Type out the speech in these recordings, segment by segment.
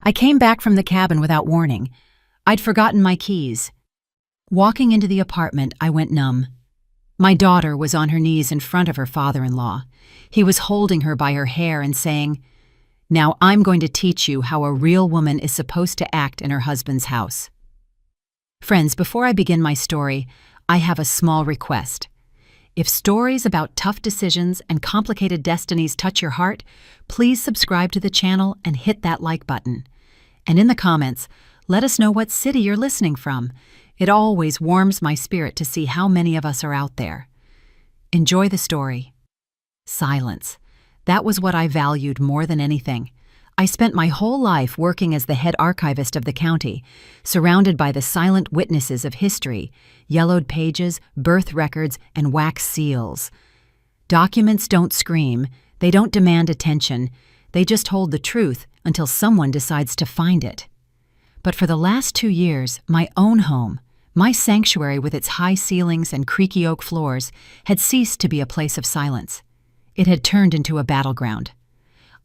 I came back from the cabin without warning. I'd forgotten my keys. Walking into the apartment, I went numb. My daughter was on her knees in front of her father-in-law. He was holding her by her hair and saying, "Now I'm going to teach you how a real woman is supposed to act in her husband's house." Friends, before I begin my story, I have a small request. If stories about tough decisions and complicated destinies touch your heart, please subscribe to the channel and hit that like button. And in the comments, let us know what city you're listening from. It always warms my spirit to see how many of us are out there. Enjoy the story. Silence. That was what I valued more than anything. I spent my whole life working as the head archivist of the county, surrounded by the silent witnesses of history, yellowed pages, birth records, and wax seals. Documents don't scream, they don't demand attention, they just hold the truth until someone decides to find it. But for the last 2 years, my own home, my sanctuary with its high ceilings and creaky oak floors, had ceased to be a place of silence. It had turned into a battleground.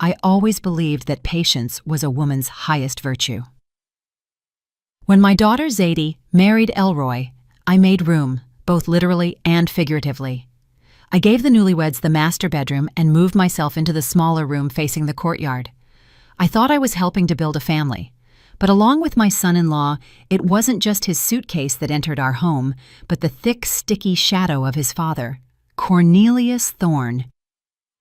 I always believed that patience was a woman's highest virtue. When my daughter Zadie married Elroy, I made room, both literally and figuratively. I gave the newlyweds the master bedroom and moved myself into the smaller room facing the courtyard. I thought I was helping to build a family. But along with my son-in-law, it wasn't just his suitcase that entered our home, but the thick, sticky shadow of his father, Cornelius Thorne.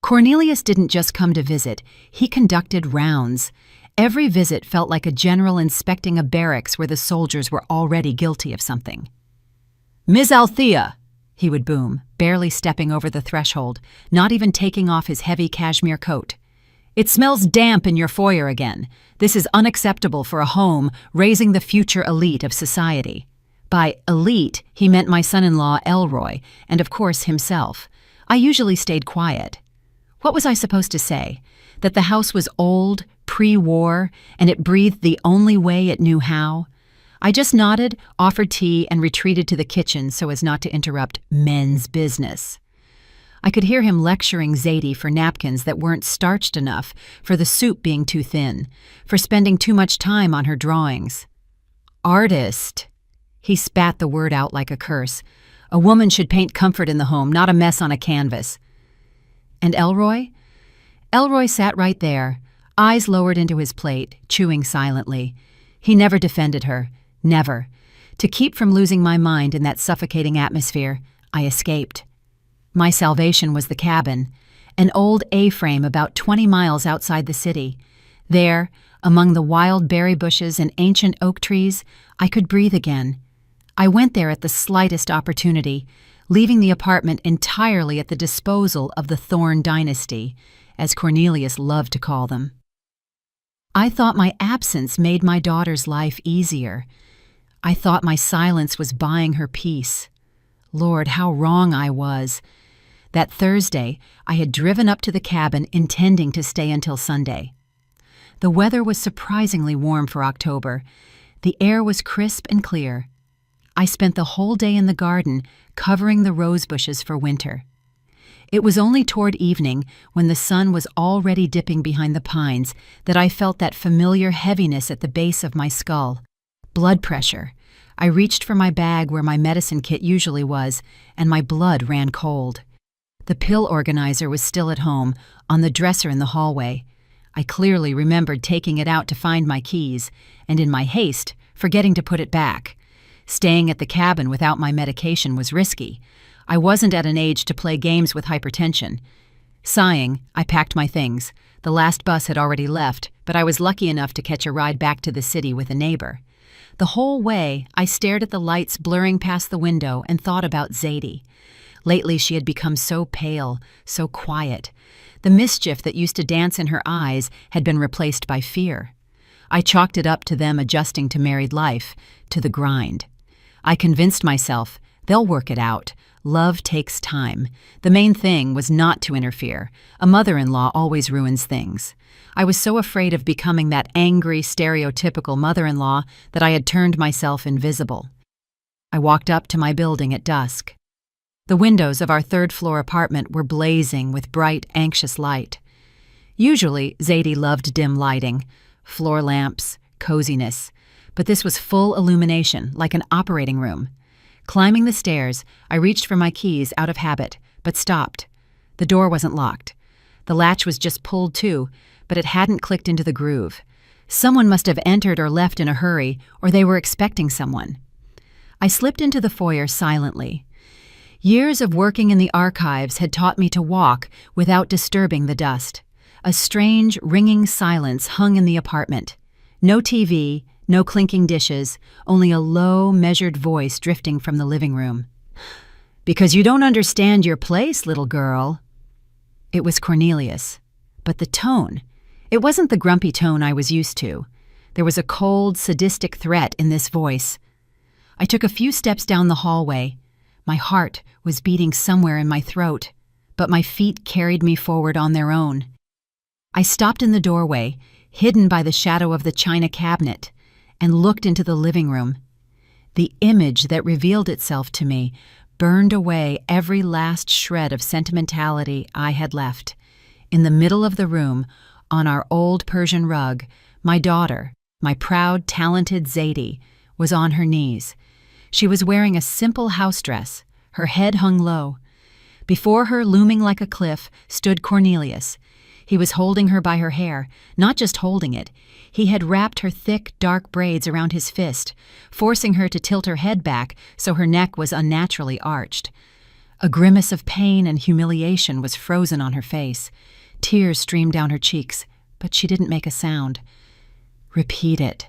Cornelius didn't just come to visit, he conducted rounds. Every visit felt like a general inspecting a barracks where the soldiers were already guilty of something. "Ms. Althea," he would boom, barely stepping over the threshold, not even taking off his heavy cashmere coat. "It smells damp in your foyer again. This is unacceptable for a home raising the future elite of society." By elite, he meant my son-in-law Elroy, and of course himself. I usually stayed quiet. What was I supposed to say? That the house was old, pre-war, and it breathed the only way it knew how? I just nodded, offered tea, and retreated to the kitchen so as not to interrupt men's business. I could hear him lecturing Zadie for napkins that weren't starched enough, for the soup being too thin, for spending too much time on her drawings. "Artist." He spat the word out like a curse. "A woman should paint comfort in the home, not a mess on a canvas." And Elroy? Elroy sat right there, eyes lowered into his plate, chewing silently. He never defended her. Never. To keep from losing my mind in that suffocating atmosphere, I escaped. My salvation was the cabin, an old A-frame about 20 miles outside the city. There, among the wild berry bushes and ancient oak trees, I could breathe again. I went there at the slightest opportunity, leaving the apartment entirely at the disposal of the Thorne dynasty, as Cornelius loved to call them. I thought my absence made my daughter's life easier. I thought my silence was buying her peace. Lord, how wrong I was. That Thursday, I had driven up to the cabin intending to stay until Sunday. The weather was surprisingly warm for October. The air was crisp and clear. I spent the whole day in the garden, covering the rose bushes for winter. It was only toward evening, when the sun was already dipping behind the pines, that I felt that familiar heaviness at the base of my skull. Blood pressure. I reached for my bag where my medicine kit usually was, and my blood ran cold. The pill organizer was still at home, on the dresser in the hallway. I clearly remembered taking it out to find my keys, and in my haste, forgetting to put it back. Staying at the cabin without my medication was risky. I wasn't at an age to play games with hypertension. Sighing, I packed my things. The last bus had already left, but I was lucky enough to catch a ride back to the city with a neighbor. The whole way, I stared at the lights blurring past the window and thought about Zadie. Lately, she had become so pale, so quiet. The mischief that used to dance in her eyes had been replaced by fear. I chalked it up to them adjusting to married life, to the grind. I convinced myself, they'll work it out. Love takes time. The main thing was not to interfere. A mother-in-law always ruins things. I was so afraid of becoming that angry, stereotypical mother-in-law that I had turned myself invisible. I walked up to my building at dusk. The windows of our third-floor apartment were blazing with bright, anxious light. Usually, Zadie loved dim lighting. floor lamps, coziness. But this was full illumination, like an operating room. Climbing the stairs, I reached for my keys out of habit, but stopped. The door wasn't locked. The latch was just pulled to, but it hadn't clicked into the groove. Someone must have entered or left in a hurry, or they were expecting someone. I slipped into the foyer silently. Years of working in the archives had taught me to walk without disturbing the dust. A strange, ringing silence hung in the apartment. No TV, no clinking dishes, only a low, measured voice drifting from the living room. "Because you don't understand your place, little girl." It was Cornelius. But the tone, it wasn't the grumpy tone I was used to. There was a cold, sadistic threat in this voice. I took a few steps down the hallway. My heart was beating somewhere in my throat, but my feet carried me forward on their own. I stopped in the doorway, hidden by the shadow of the china cabinet, and looked into the living room. The image that revealed itself to me burned away every last shred of sentimentality I had left. In the middle of the room, on our old Persian rug, my daughter, my proud, talented Zadie, was on her knees. She was wearing a simple house dress, her head hung low. Before her, looming like a cliff, stood Cornelius. He was holding her by her hair, not just holding it. He had wrapped her thick, dark braids around his fist, forcing her to tilt her head back so her neck was unnaturally arched. A grimace of pain and humiliation was frozen on her face. Tears streamed down her cheeks, but she didn't make a sound. "Repeat it,"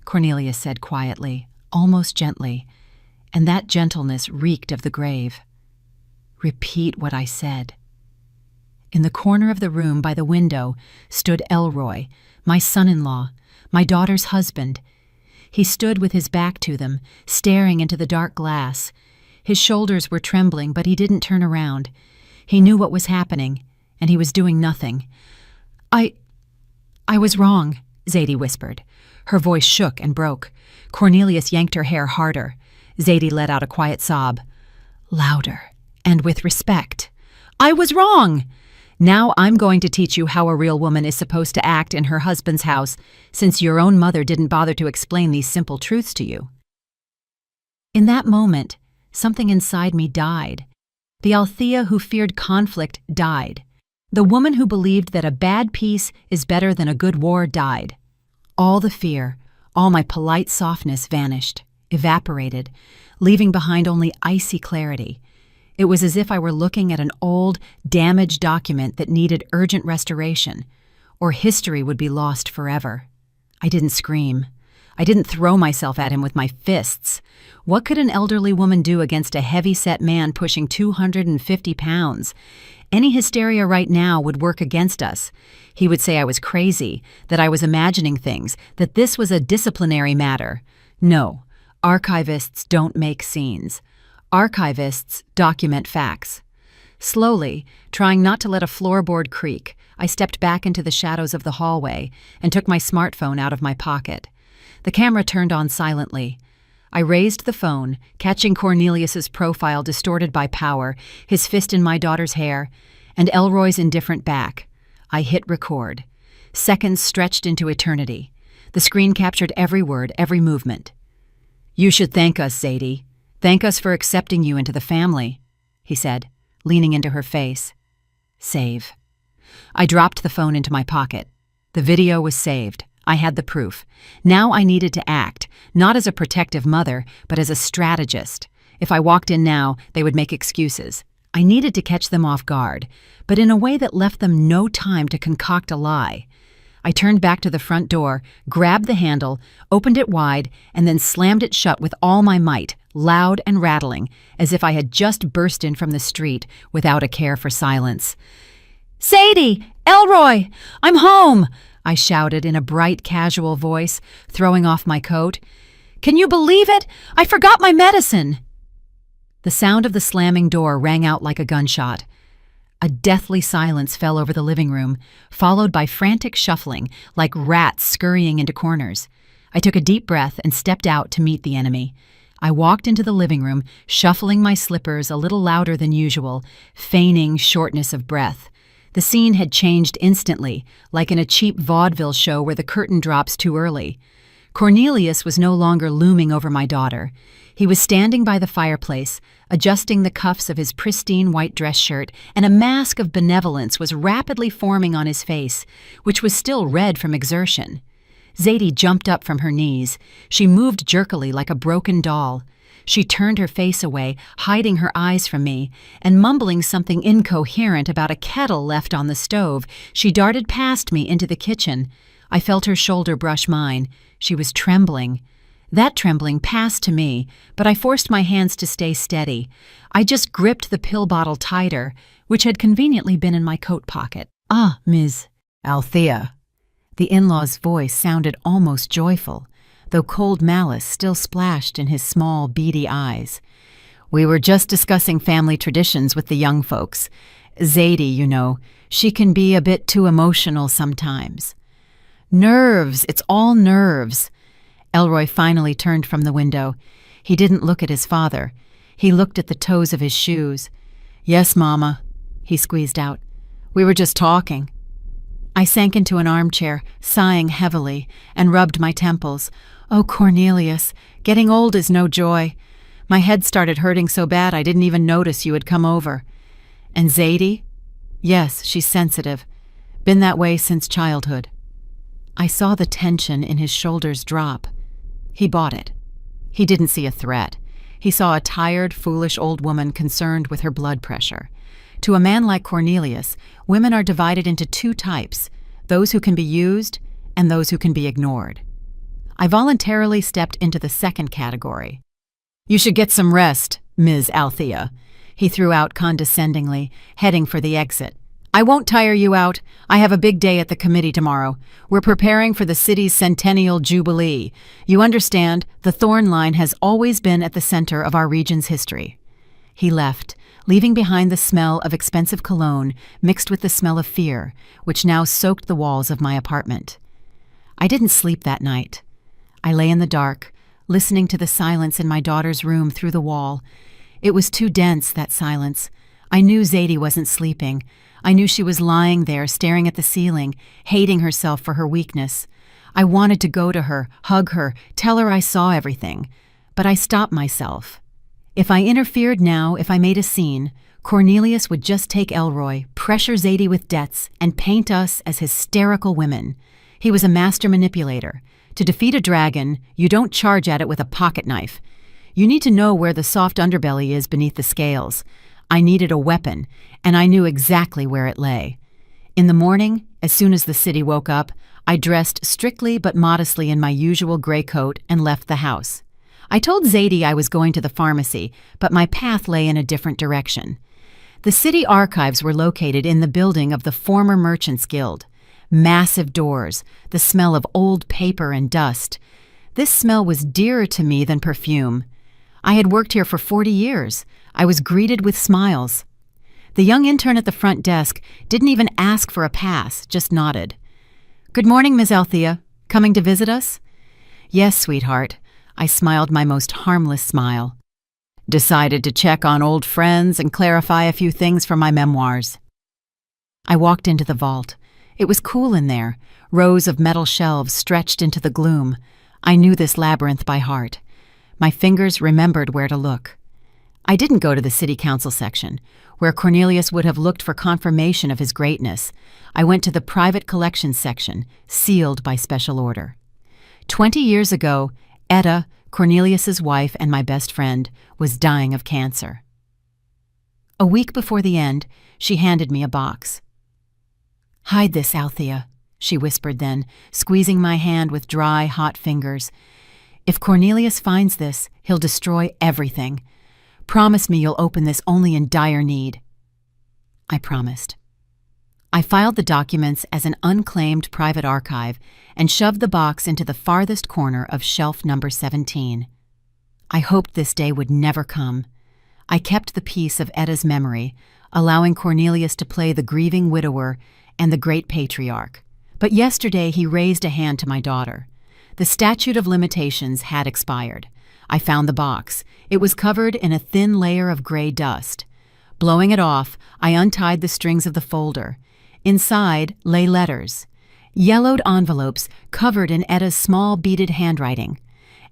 Cornelius said quietly, almost gently, and that gentleness reeked of the grave. "Repeat what I said." In the corner of the room by the window stood Elroy, my son-in-law, my daughter's husband. He stood with his back to them, staring into the dark glass. His shoulders were trembling, but he didn't turn around. He knew what was happening, and he was doing nothing. I was wrong," Zadie whispered. Her voice shook and broke. Cornelius yanked her hair harder. Zadie let out a quiet sob. "Louder, and with respect." "I was wrong! Now I'm going to teach you how a real woman is supposed to act in her husband's house, since your own mother didn't bother to explain these simple truths to you." In that moment, something inside me died. The Althea who feared conflict died. The woman who believed that a bad peace is better than a good war died. All the fear, all my polite softness vanished, evaporated, leaving behind only icy clarity. It was as if I were looking at an old, damaged document that needed urgent restoration, or history would be lost forever. I didn't scream. I didn't throw myself at him with my fists. What could an elderly woman do against a heavy-set man pushing 250 pounds? Any hysteria right now would work against us. He would say I was crazy, that I was imagining things, that this was a disciplinary matter. No, archivists don't make scenes. Archivists document facts. Slowly, trying not to let a floorboard creak, I stepped back into the shadows of the hallway and took my smartphone out of my pocket. The camera turned on silently. I raised the phone, catching Cornelius's profile distorted by power, his fist in my daughter's hair, and Elroy's indifferent back. I hit record. Seconds stretched into eternity. The screen captured every word, every movement. "You should thank us, Zadie. Thank us for accepting you into the family," he said, leaning into her face. "Save." I dropped the phone into my pocket. The video was saved. I had the proof. Now I needed to act, not as a protective mother, but as a strategist. If I walked in now, they would make excuses. I needed to catch them off guard, but in a way that left them no time to concoct a lie. I turned back to the front door, grabbed the handle, opened it wide, and then slammed it shut with all my might, loud and rattling, as if I had just burst in from the street without a care for silence. "Zadie! Elroy! I'm home!" I shouted in a bright, casual voice, throwing off my coat. "Can you believe it? I forgot my medicine!" The sound of the slamming door rang out like a gunshot. A deathly silence fell over the living room, followed by frantic shuffling, like rats scurrying into corners. I took a deep breath and stepped out to meet the enemy. I walked into the living room, shuffling my slippers a little louder than usual, feigning shortness of breath. The scene had changed instantly, like in a cheap vaudeville show where the curtain drops too early. Cornelius was no longer looming over my daughter. He was standing by the fireplace, adjusting the cuffs of his pristine white dress shirt, and a mask of benevolence was rapidly forming on his face, which was still red from exertion. Zadie jumped up from her knees. She moved jerkily like a broken doll. She turned her face away, hiding her eyes from me, and mumbling something incoherent about a kettle left on the stove, she darted past me into the kitchen. I felt her shoulder brush mine. She was trembling. That trembling passed to me, but I forced my hands to stay steady. I just gripped the pill bottle tighter, which had conveniently been in my coat pocket. "Ah, Ms. Althea." The in-law's voice sounded almost joyful, though cold malice still splashed in his small, beady eyes. "We were just discussing family traditions with the young folks. Zadie, you know, she can be a bit too emotional sometimes." "Nerves, it's all nerves." Elroy finally turned from the window. He didn't look at his father. He looked at the toes of his shoes. "Yes, Mama," he squeezed out. "We were just talking." I sank into an armchair, sighing heavily, and rubbed my temples. "Oh, Cornelius, getting old is no joy. My head started hurting so bad I didn't even notice you had come over." "And Zadie?" "Yes, she's sensitive. Been that way since childhood." I saw the tension in his shoulders drop. He bought it. He didn't see a threat. He saw a tired, foolish old woman concerned with her blood pressure. To a man like Cornelius, women are divided into two types, those who can be used and those who can be ignored. I voluntarily stepped into the second category. "You should get some rest, Ms. Althea," he threw out condescendingly, heading for the exit. "I won't tire you out. I have a big day at the committee tomorrow. We're preparing for the city's centennial jubilee. You understand, the Thorn Line has always been at the center of our region's history." He left, leaving behind the smell of expensive cologne mixed with the smell of fear, which now soaked the walls of my apartment. I didn't sleep that night. I lay in the dark, listening to the silence in my daughter's room through the wall. It was too dense, that silence. I knew Zadie wasn't sleeping. I knew she was lying there, staring at the ceiling, hating herself for her weakness. I wanted to go to her, hug her, tell her I saw everything. But I stopped myself. If I interfered now, if I made a scene, Cornelius would just take Elroy, pressure Zadie with debts, and paint us as hysterical women. He was a master manipulator. To defeat a dragon, you don't charge at it with a pocket knife. You need to know where the soft underbelly is beneath the scales. I needed a weapon, and I knew exactly where it lay. In the morning, as soon as the city woke up, I dressed strictly but modestly in my usual gray coat and left the house. I told Zadie I was going to the pharmacy, but my path lay in a different direction. The city archives were located in the building of the former Merchants Guild. Massive doors, the smell of old paper and dust. This smell was dearer to me than perfume. I had worked here for 40 years. I was greeted with smiles. The young intern at the front desk didn't even ask for a pass, just nodded. "Good morning, Ms. Althea. Coming to visit us?" "Yes, sweetheart." I smiled my most harmless smile. "Decided to check on old friends and clarify a few things from my memoirs." I walked into the vault. It was cool in there, rows of metal shelves stretched into the gloom. I knew this labyrinth by heart. My fingers remembered where to look. I didn't go to the city council section, where Cornelius would have looked for confirmation of his greatness. I went to the private collections section, sealed by special order. 20 years ago, Etta, Cornelius's wife and my best friend, was dying of cancer. A week before the end, she handed me a box. "Hide this, Althea," she whispered then, squeezing my hand with dry, hot fingers. "If Cornelius finds this, he'll destroy everything. Promise me you'll open this only in dire need." I promised. I filed the documents as an unclaimed private archive and shoved the box into the farthest corner of shelf number 17. I hoped this day would never come. I kept the piece of Etta's memory, allowing Cornelius to play the grieving widower and the great patriarch. But yesterday he raised a hand to my daughter. The statute of limitations had expired. I found the box. It was covered in a thin layer of gray dust. Blowing it off, I untied the strings of the folder. Inside lay letters, yellowed envelopes covered in Etta's small beaded handwriting,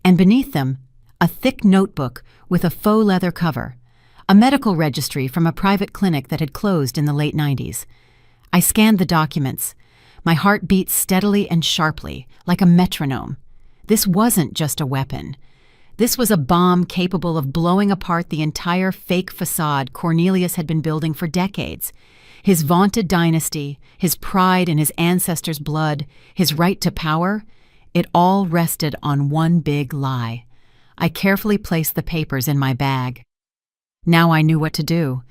and beneath them, a thick notebook with a faux leather cover, a medical registry from a private clinic that had closed in the late 90s. I scanned the documents. My heart beat steadily and sharply, like a metronome. This wasn't just a weapon. This was a bomb capable of blowing apart the entire fake facade Cornelius had been building for decades. His vaunted dynasty, his pride in his ancestors' blood, his right to power, it all rested on one big lie. I carefully placed the papers in my bag. Now I knew what to do.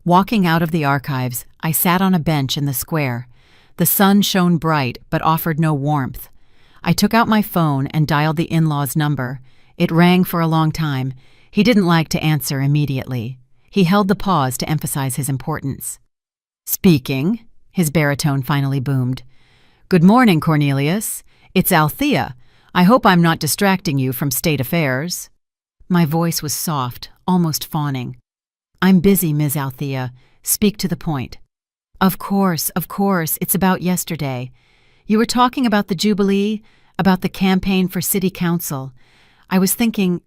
Walking out of the archives, I sat on a bench in the square. The sun shone bright but offered no warmth. I took out my phone and dialed the in-law's number. It rang for a long time. He didn't like to answer immediately. He held the pause to emphasize his importance. "Speaking," his baritone finally boomed. "Good morning, Cornelius. It's Althea. I hope I'm not distracting you from state affairs." My voice was soft, almost fawning. "I'm busy, Ms. Althea. Speak to the point." Of course, it's about yesterday. You were talking about the Jubilee, about the campaign for city council. I was thinking,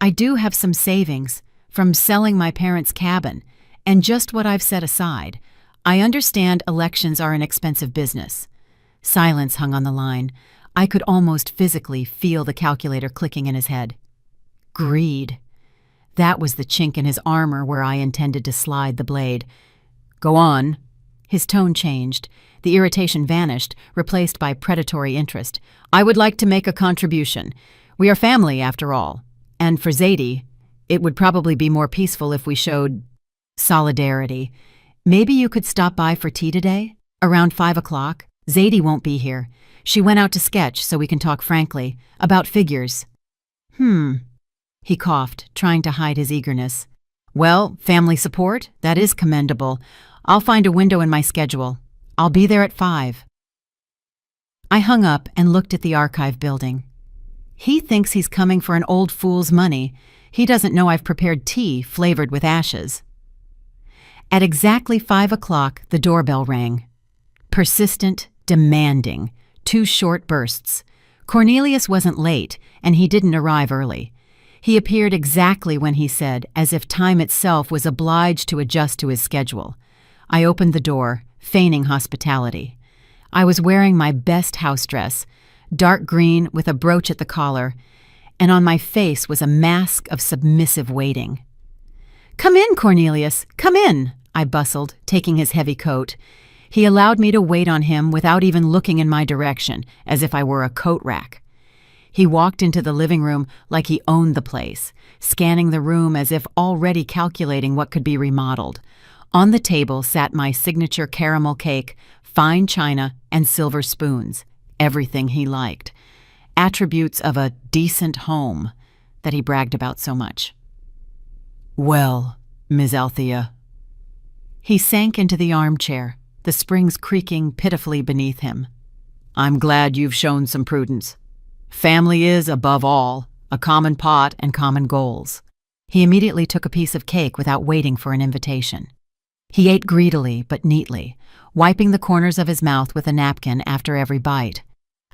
I do have some savings from selling my parents' cabin, and just what I've set aside. I understand elections are an expensive business. Silence hung on the line. I could almost physically feel the calculator clicking in his head. Greed. That was the chink in his armor where I intended to slide the blade. "Go on." His tone changed. The irritation vanished, replaced by predatory interest. "I would like to make a contribution. We are family, after all. And for Zadie, it would probably be more peaceful if we showed solidarity. Maybe you could stop by for tea today? Around 5 o'clock? Zadie won't be here. She went out to sketch so we can talk frankly. About figures." He coughed, trying to hide his eagerness. "Well, family support? That is commendable. I'll find a window in my schedule. I'll be there at 5. I hung up and looked at the archive building. He thinks he's coming for an old fool's money. He doesn't know I've prepared tea flavored with ashes. At exactly 5 o'clock, the doorbell rang. Persistent, demanding, 2 short bursts. Cornelius wasn't late, and he didn't arrive early. He appeared exactly when he said, as if time itself was obliged to adjust to his schedule. I opened the door, feigning hospitality. I was wearing my best house dress, dark green with a brooch at the collar, and on my face was a mask of submissive waiting. "Come in, Cornelius, come in," I bustled, taking his heavy coat. He allowed me to wait on him without even looking in my direction, as if I were a coat rack. He walked into the living room like he owned the place, scanning the room as if already calculating what could be remodeled. On the table sat my signature caramel cake, fine china, and silver spoons, everything he liked. Attributes of a decent home that he bragged about so much. "Well, Ms. Althea." He sank into the armchair, the springs creaking pitifully beneath him. "I'm glad you've shown some prudence. Family is, above all, a common pot and common goals." He immediately took a piece of cake without waiting for an invitation. He ate greedily but neatly, wiping the corners of his mouth with a napkin after every bite.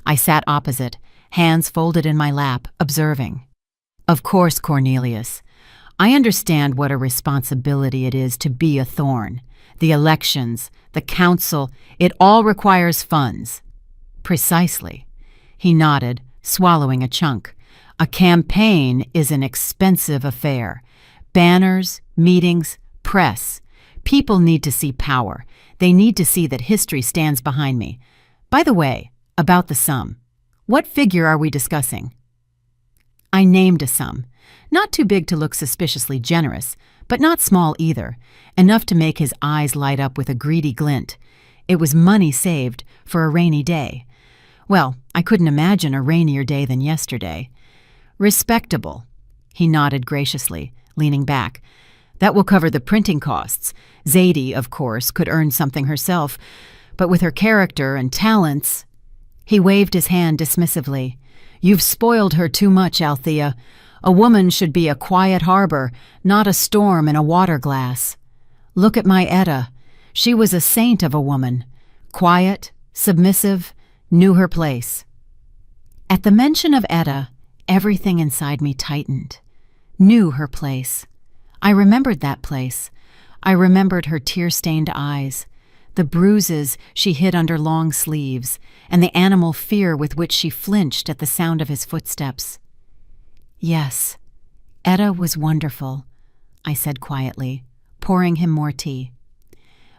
I sat opposite, hands folded in my lap, observing. "Of course, Cornelius. I understand what a responsibility it is to be a Thorne. The elections, the council, it all requires funds." "Precisely." He nodded, swallowing a chunk. "A campaign is an expensive affair. Banners, meetings, press. People need to see power. They need to see that history stands behind me. By the way, about the sum. What figure are we discussing?" I named a sum. Not too big to look suspiciously generous, but not small either, enough to make his eyes light up with a greedy glint. It was money saved for a rainy day. Well, I couldn't imagine a rainier day than yesterday. "Respectable." He nodded graciously, leaning back. "That will cover the printing costs. Zadie, of course, could earn something herself, but with her character and talents—" He waved his hand dismissively. "You've spoiled her too much, Althea. A woman should be a quiet harbor, not a storm in a water glass. Look at my Etta. She was a saint of a woman, quiet, submissive, knew her place. At the mention of Etta, everything inside me tightened. Knew her place. I remembered that place. I remembered her tear-stained eyes, the bruises she hid under long sleeves, and the animal fear with which she flinched at the sound of his footsteps. Yes, Etta was wonderful, I said quietly, pouring him more tea.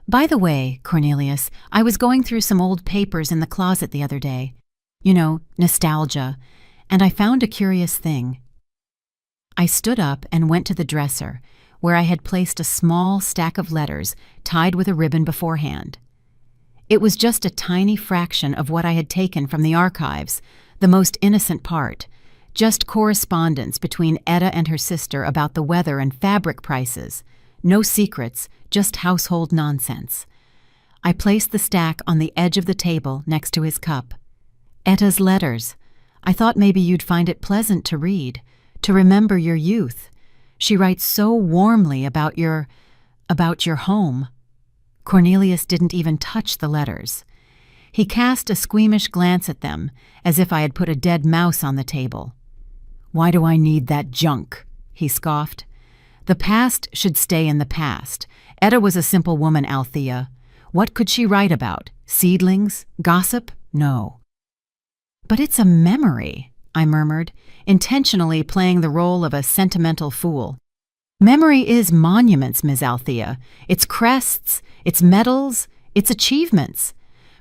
By the way, Cornelius, I was going through some old papers in the closet the other day. You know, nostalgia, and I found a curious thing. I stood up and went to the dresser, where I had placed a small stack of letters tied with a ribbon beforehand. It was just a tiny fraction of what I had taken from the archives, the most innocent part, just correspondence between Etta and her sister about the weather and fabric prices. No secrets, just household nonsense. I placed the stack on the edge of the table next to his cup. Etta's letters. I thought maybe you'd find it pleasant to read, to remember your youth. She writes so warmly about your home. Cornelius didn't even touch the letters. He cast a squeamish glance at them, as if I had put a dead mouse on the table. "Why do I need that junk?" he scoffed. "The past should stay in the past. Etta was a simple woman, Althea. What could she write about? Seedlings? Gossip? No." "But it's a memory," I murmured, intentionally playing the role of a sentimental fool. "Memory is monuments, Ms. Althea. It's crests, it's medals, it's achievements.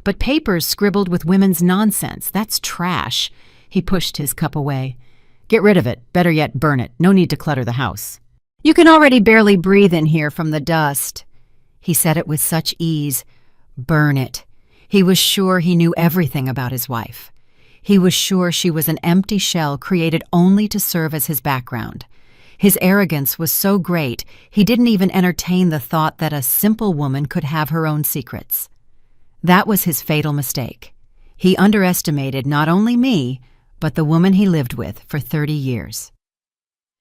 But papers scribbled with women's nonsense, that's trash." He pushed his cup away. "Get rid of it. Better yet, burn it. No need to clutter the house. You can already barely breathe in here from the dust." He said it with such ease. Burn it. He was sure he knew everything about his wife. He was sure she was an empty shell created only to serve as his background. His arrogance was so great, he didn't even entertain the thought that a simple woman could have her own secrets. That was his fatal mistake. He underestimated not only me, but the woman he lived with for 30 years.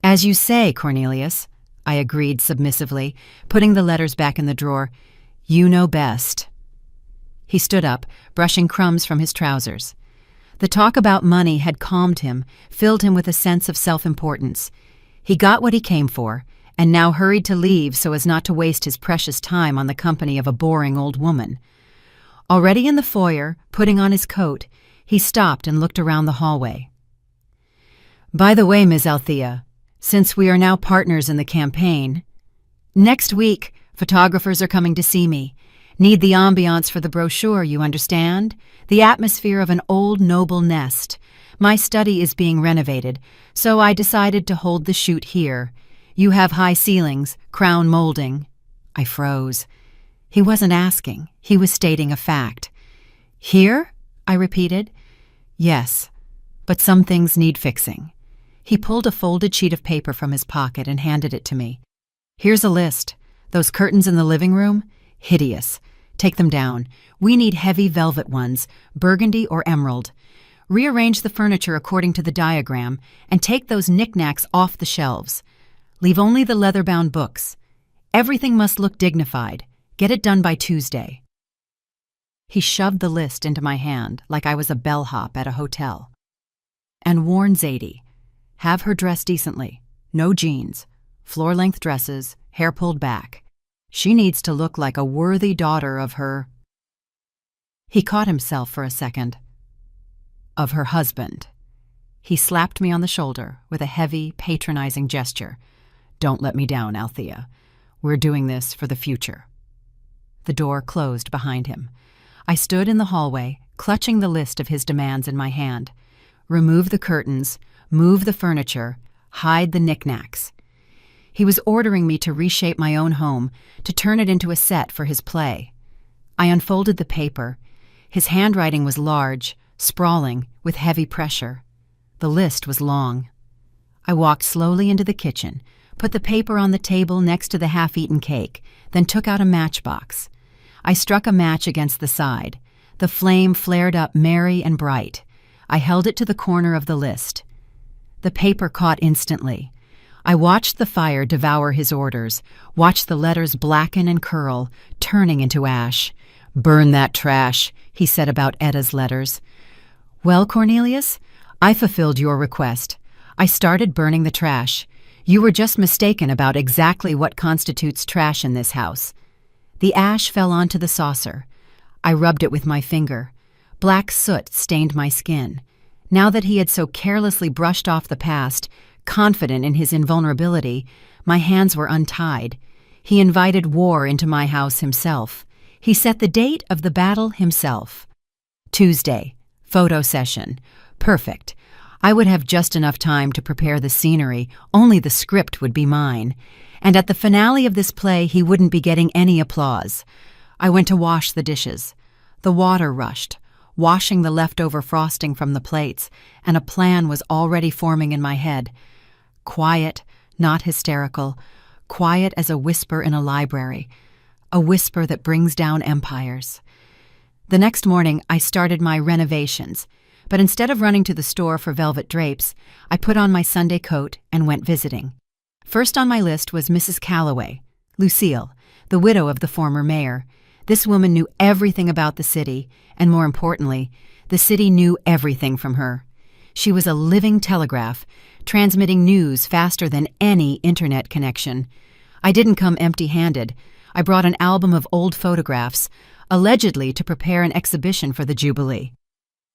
"As you say, Cornelius," I agreed submissively, putting the letters back in the drawer. "You know best." He stood up, brushing crumbs from his trousers. The talk about money had calmed him, filled him with a sense of self-importance. He got what he came for, and now hurried to leave so as not to waste his precious time on the company of a boring old woman. Already in the foyer, putting on his coat, he stopped and looked around the hallway. "By the way, Ms. Althea, since we are now partners in the campaign, next week photographers are coming to see me. Need the ambiance for the brochure, you understand? The atmosphere of an old noble nest. My study is being renovated, so I decided to hold the shoot here. You have high ceilings, crown molding." I froze. He wasn't asking. He was stating a fact. "Here?" I repeated. "Yes, but some things need fixing." He pulled a folded sheet of paper from his pocket and handed it to me. "Here's a list. Those curtains in the living room? Hideous. Take them down. We need heavy velvet ones, burgundy or emerald. Rearrange the furniture according to the diagram, and take those knickknacks off the shelves. Leave only the leather-bound books. Everything must look dignified. Get it done by Tuesday." He shoved the list into my hand like I was a bellhop at a hotel. "And warn Zadie. Have her dress decently. No jeans. Floor-length dresses, hair pulled back. She needs to look like a worthy daughter of her—" He caught himself for a second. "Of her husband." He slapped me on the shoulder with a heavy, patronizing gesture. "Don't let me down, Althea. We're doing this for the future." The door closed behind him. I stood in the hallway, clutching the list of his demands in my hand. Remove the curtains, move the furniture, hide the knickknacks. He was ordering me to reshape my own home, to turn it into a set for his play. I unfolded the paper. His handwriting was large, sprawling, with heavy pressure. The list was long. I walked slowly into the kitchen, put the paper on the table next to the half-eaten cake, then took out a matchbox. I struck a match against the side. The flame flared up merry and bright. I held it to the corner of the list. The paper caught instantly. I watched the fire devour his orders, watched the letters blacken and curl, turning into ash. "Burn that trash," he said about Etta's letters. "Well, Cornelius, I fulfilled your request. I started burning the trash. You were just mistaken about exactly what constitutes trash in this house." The ash fell onto the saucer. I rubbed it with my finger. Black soot stained my skin. Now that he had so carelessly brushed off the past, confident in his invulnerability, my hands were untied. He invited war into my house himself. He set the date of the battle himself. Tuesday, photo session. Perfect. I would have just enough time to prepare the scenery, only the script would be mine. And at the finale of this play, he wouldn't be getting any applause. I went to wash the dishes. The water rushed, washing the leftover frosting from the plates, and a plan was already forming in my head. Quiet, not hysterical, quiet as a whisper in a library, a whisper that brings down empires. The next morning, I started my renovations, but instead of running to the store for velvet drapes, I put on my Sunday coat and went visiting. First on my list was Mrs. Calloway, Lucille, the widow of the former mayor. This woman knew everything about the city, and more importantly, the city knew everything from her. She was a living telegraph, transmitting news faster than any internet connection. I didn't come empty-handed. I brought an album of old photographs, allegedly to prepare an exhibition for the Jubilee.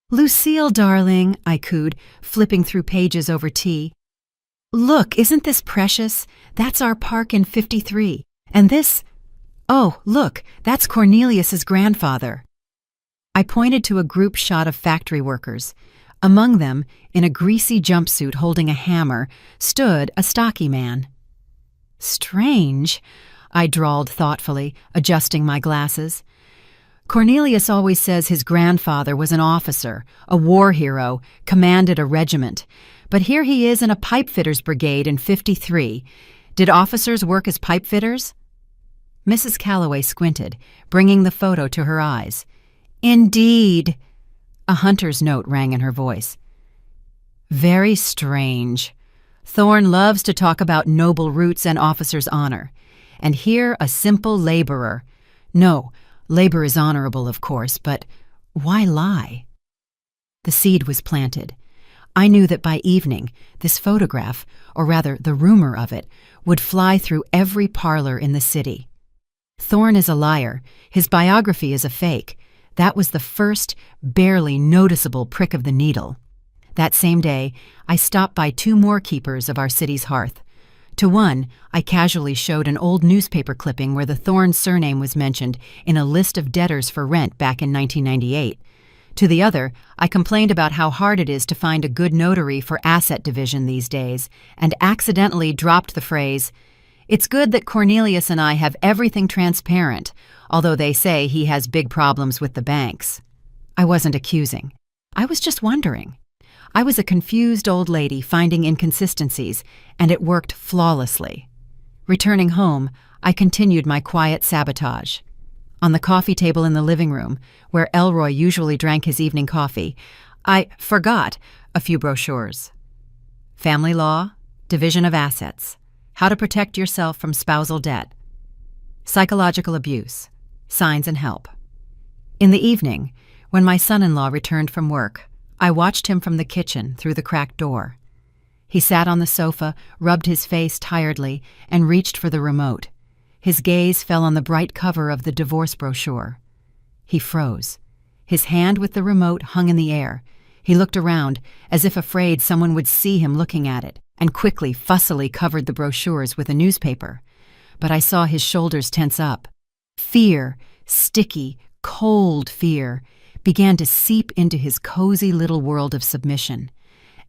"Lucille, darling," I cooed, flipping through pages over tea. "Look, isn't this precious? That's our park in 53. And this... Oh, look, that's Cornelius's grandfather." I pointed to a group shot of factory workers. Among them, in a greasy jumpsuit holding a hammer, stood a stocky man. "Strange," I drawled thoughtfully, adjusting my glasses. "Cornelius always says his grandfather was an officer, a war hero, commanded a regiment. But here he is in a pipefitters' brigade in 53. Did officers work as pipefitters?" Mrs. Calloway squinted, bringing the photo to her eyes. "Indeed." A hunter's note rang in her voice. "Very strange. Thorne loves to talk about noble roots and officers' honor. And here a simple laborer. No, labor is honorable, of course, but why lie?" The seed was planted. I knew that by evening, this photograph, or rather the rumor of it, would fly through every parlor in the city. Thorne is a liar. His biography is a fake. That was the first, barely noticeable prick of the needle. That same day, I stopped by 2 more keepers of our city's hearth. To one, I casually showed an old newspaper clipping where the Thorne surname was mentioned in a list of debtors for rent back in 1998. To the other, I complained about how hard it is to find a good notary for asset division these days, and accidentally dropped the phrase, "It's good that Cornelius and I have everything transparent, although they say he has big problems with the banks." I wasn't accusing. I was just wondering. I was a confused old lady finding inconsistencies, and it worked flawlessly. Returning home, I continued my quiet sabotage. On the coffee table in the living room, where Elroy usually drank his evening coffee, I forgot a few brochures. Family law, division of assets, how to protect yourself from spousal debt, psychological abuse, signs and help. In the evening, when my son-in-law returned from work, I watched him from the kitchen through the cracked door. He sat on the sofa, rubbed his face tiredly, and reached for the remote. His gaze fell on the bright cover of the divorce brochure. He froze. His hand with the remote hung in the air. He looked around, as if afraid someone would see him looking at it, and quickly, fussily covered the brochures with a newspaper. But I saw his shoulders tense up. Fear, sticky, cold fear, began to seep into his cozy little world of submission.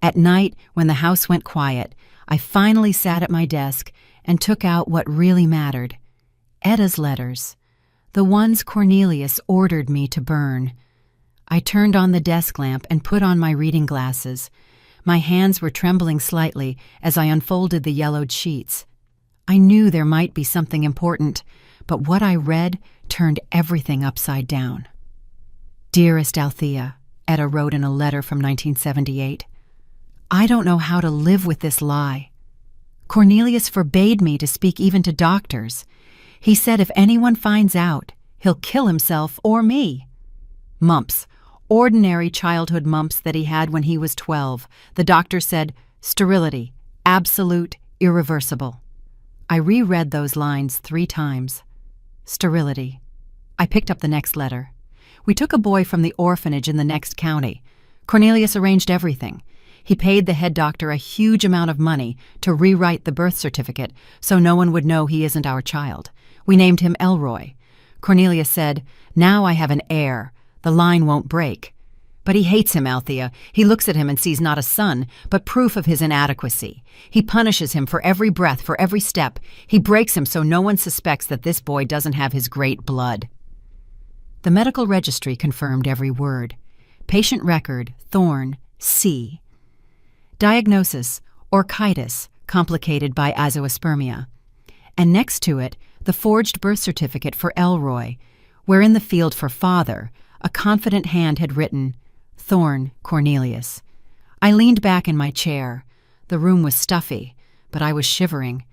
At night, when the house went quiet, I finally sat at my desk and took out what really mattered. Etta's letters, the ones Cornelius ordered me to burn. I turned on the desk lamp and put on my reading glasses. My hands were trembling slightly as I unfolded the yellowed sheets. I knew there might be something important, but what I read turned everything upside down. "Dearest Althea," Etta wrote in a letter from 1978, "I don't know how to live with this lie. Cornelius forbade me to speak even to doctors. He said if anyone finds out, he'll kill himself or me. Mumps. Ordinary childhood mumps that he had when he was 12. The doctor said, sterility, absolute, irreversible. I reread those lines 3 times. Sterility. I picked up the next letter. We took a boy from the orphanage in the next county. Cornelius arranged everything. He paid the head doctor a huge amount of money to rewrite the birth certificate so no one would know he isn't our child. We named him Elroy. Cornelius said, now I have an heir. The line won't break. But he hates him, Althea. He looks at him and sees not a son, but proof of his inadequacy. He punishes him for every breath, for every step. He breaks him so no one suspects that this boy doesn't have his great blood. The medical registry confirmed every word. Patient record, Thorne, C. Diagnosis, orchitis, complicated by azoospermia. And next to it, the forged birth certificate for Elroy, where in the field for father, a confident hand had written, Thorne Cornelius. I leaned back in my chair. The room was stuffy, but I was shivering.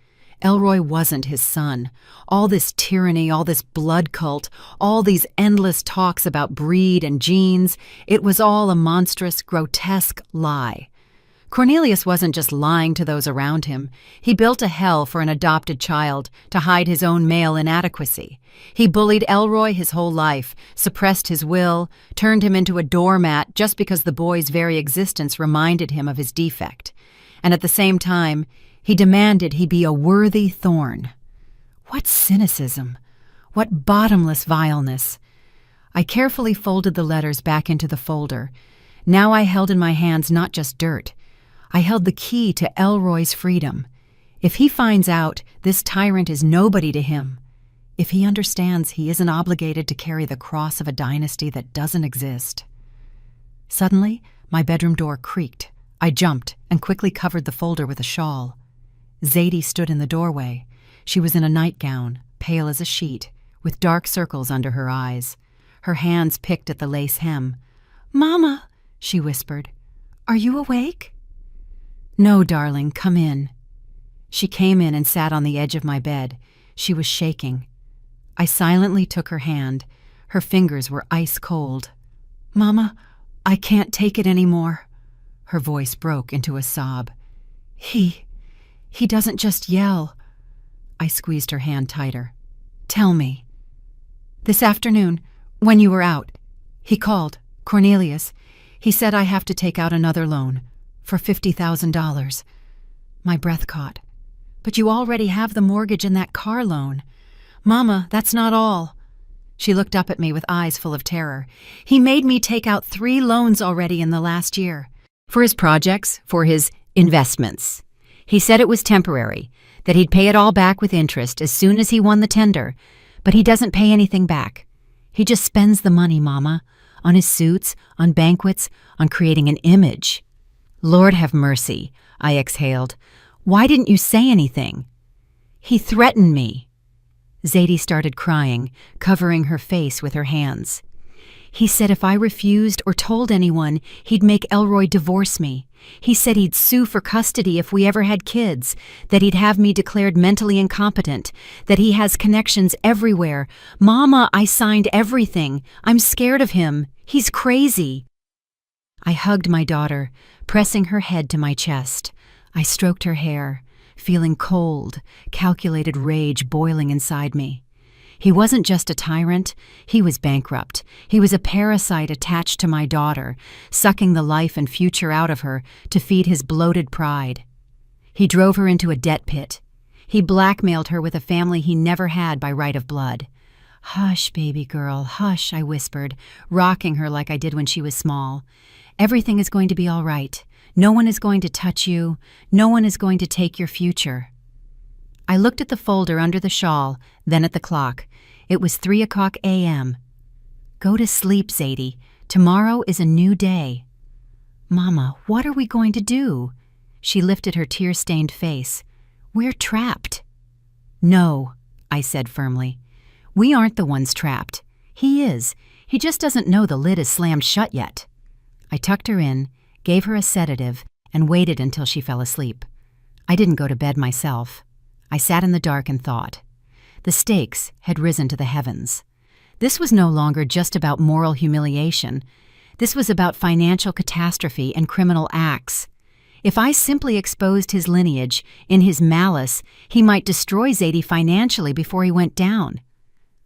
Elroy wasn't his son. All this tyranny, all this blood cult, all these endless talks about breed and genes, it was all a monstrous, grotesque lie. Cornelius wasn't just lying to those around him. He built a hell for an adopted child to hide his own male inadequacy. He bullied Elroy his whole life, suppressed his will, turned him into a doormat just because the boy's very existence reminded him of his defect. And at the same time, he demanded he be a worthy Thorne. What cynicism! What bottomless vileness! I carefully folded the letters back into the folder. Now I held in my hands not just dirt. I held the key to Elroy's freedom. If he finds out, this tyrant is nobody to him. If he understands he isn't obligated to carry the cross of a dynasty that doesn't exist. Suddenly, my bedroom door creaked. I jumped and quickly covered the folder with a shawl. Zadie stood in the doorway. She was in a nightgown, pale as a sheet, with dark circles under her eyes. Her hands picked at the lace hem. "Mama," she whispered, "are you awake?" "No, darling, come in." She came in and sat on the edge of my bed. She was shaking. I silently took her hand. Her fingers were ice cold. "Mama, I can't take it anymore." Her voice broke into a sob. He doesn't just yell." I squeezed her hand tighter. "Tell me." "This afternoon, when you were out, he called, Cornelius. He said I have to take out another loan for $50,000. My breath caught. "But you already have the mortgage and that car loan." "Mama, that's not all." She looked up at me with eyes full of terror. "He made me take out 3 loans already in the last year. For his projects, for his investments. He said it was temporary, that he'd pay it all back with interest as soon as he won the tender, but he doesn't pay anything back. He just spends the money, Mama, on his suits, on banquets, on creating an image." "Lord have mercy," I exhaled. "Why didn't you say anything?" "He threatened me." Zadie started crying, covering her face with her hands. "He said if I refused or told anyone, he'd make Elroy divorce me. He said he'd sue for custody if we ever had kids, that he'd have me declared mentally incompetent, that he has connections everywhere. Mama, I signed everything. I'm scared of him. He's crazy." I hugged my daughter, pressing her head to my chest. I stroked her hair, feeling cold, calculated rage boiling inside me. He wasn't just a tyrant, he was bankrupt. He was a parasite attached to my daughter, sucking the life and future out of her to feed his bloated pride. He drove her into a debt pit. He blackmailed her with a family he never had by right of blood. "Hush, baby girl, hush," I whispered, rocking her like I did when she was small. "Everything is going to be all right. No one is going to touch you. No one is going to take your future." I looked at the folder under the shawl, then at the clock. It was 3:00 a.m. "Go to sleep, Zadie. Tomorrow is a new day." "Mama, what are we going to do?" She lifted her tear-stained face. "We're trapped." "No," I said firmly. "We aren't the ones trapped. He is. He just doesn't know the lid is slammed shut yet." I tucked her in, gave her a sedative, and waited until she fell asleep. I didn't go to bed myself. I sat in the dark and thought. The stakes had risen to the heavens. This was no longer just about moral humiliation. This was about financial catastrophe and criminal acts. If I simply exposed his lineage, in his malice, he might destroy Zadie financially before he went down.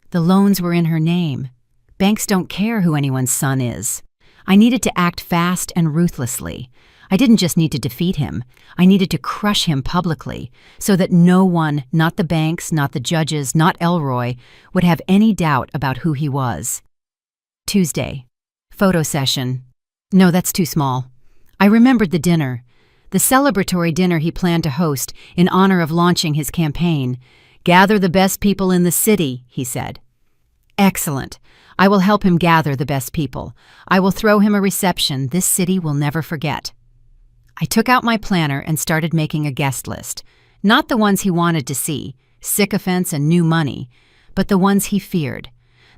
The loans were in her name. Banks don't care who anyone's son is. I needed to act fast and ruthlessly. I didn't just need to defeat him. I needed to crush him publicly, so that no one, not the banks, not the judges, not Elroy, would have any doubt about who he was. Tuesday. Photo session. No, that's too small. I remembered the dinner. The celebratory dinner he planned to host in honor of launching his campaign. "Gather the best people in the city," he said. Excellent. I will help him gather the best people. I will throw him a reception this city will never forget. I took out my planner and started making a guest list. Not the ones he wanted to see, sycophants and new money, but the ones he feared,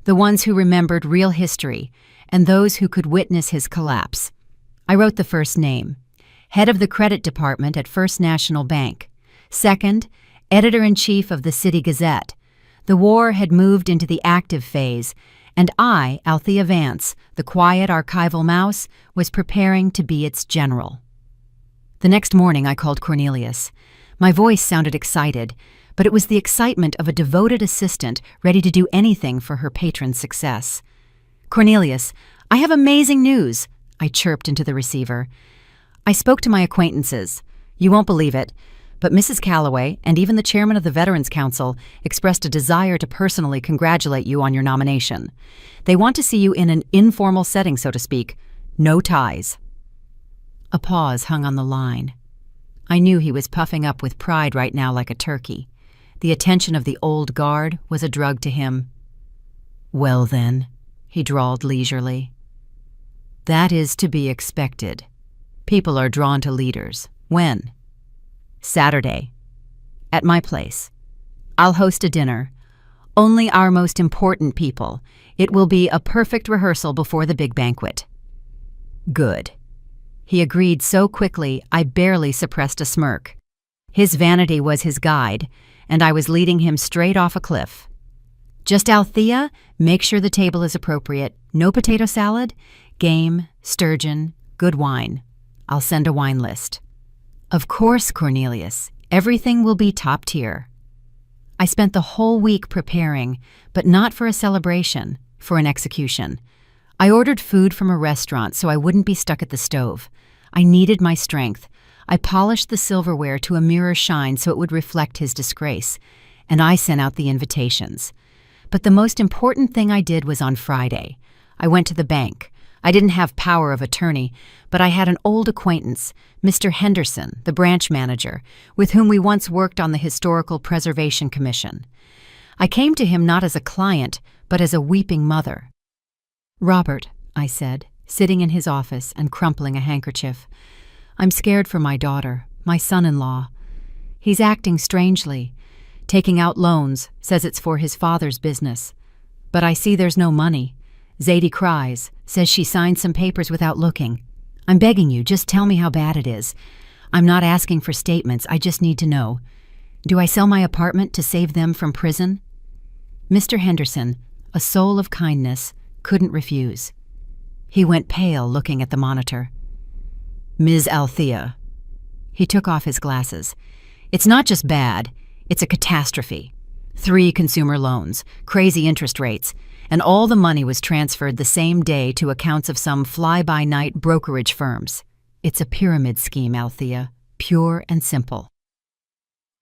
the ones who remembered real history, and those who could witness his collapse. I wrote the first name. Head of the credit department at First National Bank. Second, editor-in-chief of the City Gazette. The war had moved into the active phase, and I, Althea Vance, the quiet archival mouse, was preparing to be its general. The next morning I called Cornelius. My voice sounded excited, but it was the excitement of a devoted assistant ready to do anything for her patron's success. "Cornelius, I have amazing news," I chirped into the receiver. "I spoke to my acquaintances. You won't believe it, but Mrs. Calloway and even the chairman of the Veterans Council expressed a desire to personally congratulate you on your nomination. They want to see you in an informal setting, so to speak. No ties." A pause hung on the line. I knew he was puffing up with pride right now like a turkey. The attention of the old guard was a drug to him. "Well then," he drawled leisurely. "That is to be expected. People are drawn to leaders. When?" "Saturday. At my place. I'll host a dinner. Only our most important people. It will be a perfect rehearsal before the big banquet." "Good." He agreed so quickly I barely suppressed a smirk. His vanity was his guide, and I was leading him straight off a cliff. "Just Althea, make sure the table is appropriate. No potato salad, game, sturgeon, good wine. I'll send a wine list." "Of course, Cornelius. Everything will be top tier." I spent the whole week preparing, but not for a celebration, for an execution. I ordered food from a restaurant so I wouldn't be stuck at the stove. I needed my strength. I polished the silverware to a mirror shine so it would reflect his disgrace, and I sent out the invitations. But the most important thing I did was on Friday. I went to the bank. I didn't have power of attorney, but I had an old acquaintance, Mr. Henderson, the branch manager, with whom we once worked on the Historical Preservation Commission. I came to him not as a client, but as a weeping mother. "Robert," I said, sitting in his office and crumpling a handkerchief, "I'm scared for my daughter, my son-in-law. He's acting strangely, taking out loans, says it's for his father's business. But I see there's no money. Zadie cries, says she signed some papers without looking. I'm begging you, just tell me how bad it is. I'm not asking for statements, I just need to know. Do I sell my apartment to save them from prison?" Mr. Henderson, a soul of kindness, couldn't refuse. He went pale looking at the monitor. "Ms. Althea." He took off his glasses. "It's not just bad, it's a catastrophe. 3 consumer loans, crazy interest rates, and all the money was transferred the same day to accounts of some fly-by-night brokerage firms. It's a pyramid scheme, Althea, pure and simple."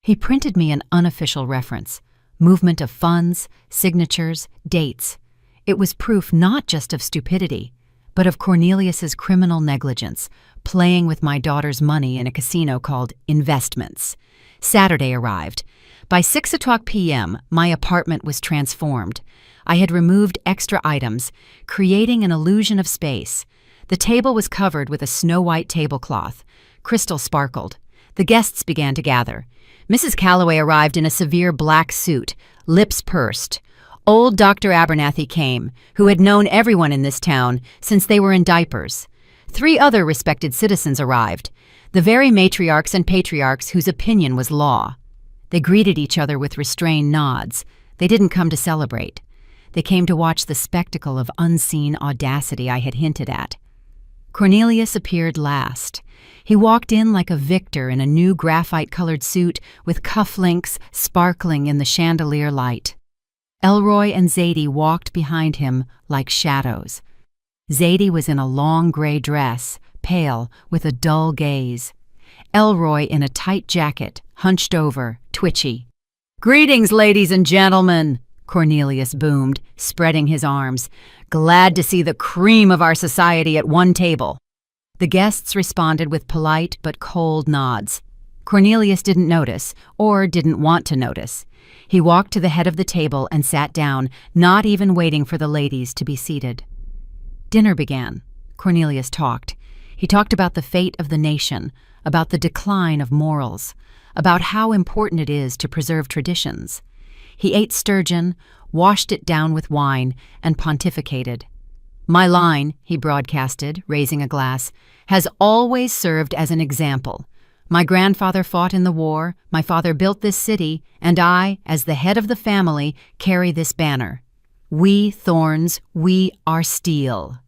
He printed me an unofficial reference, movement of funds, signatures, dates. It was proof not just of stupidity, but of Cornelius's criminal negligence, playing with my daughter's money in a casino called Investments. Saturday arrived. By 6:00 p.m., my apartment was transformed. I had removed extra items, creating an illusion of space. The table was covered with a snow-white tablecloth. Crystal sparkled. The guests began to gather. Mrs. Calloway arrived in a severe black suit, lips pursed. Old Dr. Abernathy came, who had known everyone in this town since they were in diapers. 3 other respected citizens arrived, the very matriarchs and patriarchs whose opinion was law. They greeted each other with restrained nods. They didn't come to celebrate. They came to watch the spectacle of unseen audacity I had hinted at. Cornelius appeared last. He walked in like a victor in a new graphite-colored suit with cufflinks sparkling in the chandelier light. Elroy and Zadie walked behind him like shadows. Zadie was in a long gray dress, pale, with a dull gaze. Elroy in a tight jacket, hunched over, twitchy. "Greetings, ladies and gentlemen," Cornelius boomed, spreading his arms. "Glad to see the cream of our society at one table." The guests responded with polite but cold nods. Cornelius didn't notice, or didn't want to notice. He walked to the head of the table and sat down, not even waiting for the ladies to be seated. Dinner began. Cornelius talked. He talked about the fate of the nation, about the decline of morals, about how important it is to preserve traditions. He ate sturgeon, washed it down with wine, and pontificated. "My line," he broadcasted, raising a glass, "has always served as an example. My grandfather fought in the war, my father built this city, and I, as the head of the family, carry this banner. We thorns, we are steel."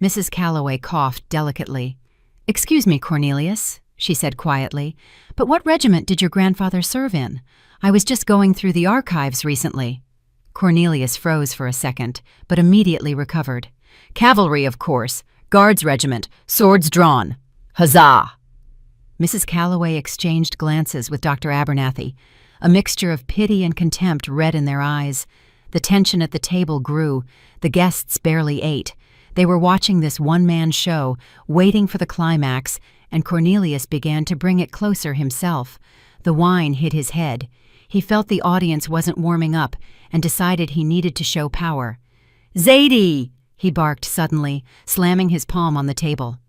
Mrs. Calloway coughed delicately. "Excuse me, Cornelius," she said quietly, "but what regiment did your grandfather serve in? I was just going through the archives recently." Cornelius froze for a second, but immediately recovered. "Cavalry, of course. Guards regiment. Swords drawn. Huzzah!" Mrs. Calloway exchanged glances with Dr. Abernathy. A mixture of pity and contempt read in their eyes. The tension at the table grew. The guests barely ate. They were watching this one-man show, waiting for the climax, and Cornelius began to bring it closer himself. The wine hit his head. He felt the audience wasn't warming up and decided he needed to show power. "Zadie!" he barked suddenly, slamming his palm on the table.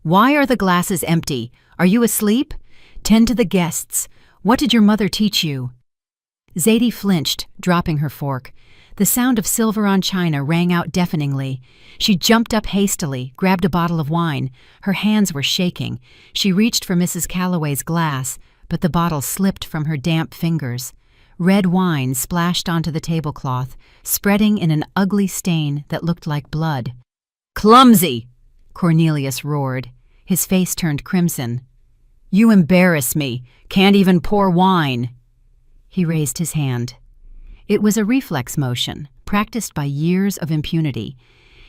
"Why are the glasses empty? Are you asleep? Tend to the guests. What did your mother teach you?" Zadie flinched, dropping her fork. The sound of silver on china rang out deafeningly. She jumped up hastily, grabbed a bottle of wine. Her hands were shaking. She reached for Mrs. Calloway's glass, but the bottle slipped from her damp fingers. Red wine splashed onto the tablecloth, spreading in an ugly stain that looked like blood. "Clumsy!" Cornelius roared. His face turned crimson. "You embarrass me. Can't even pour wine." He raised his hand. It was a reflex motion, practiced by years of impunity.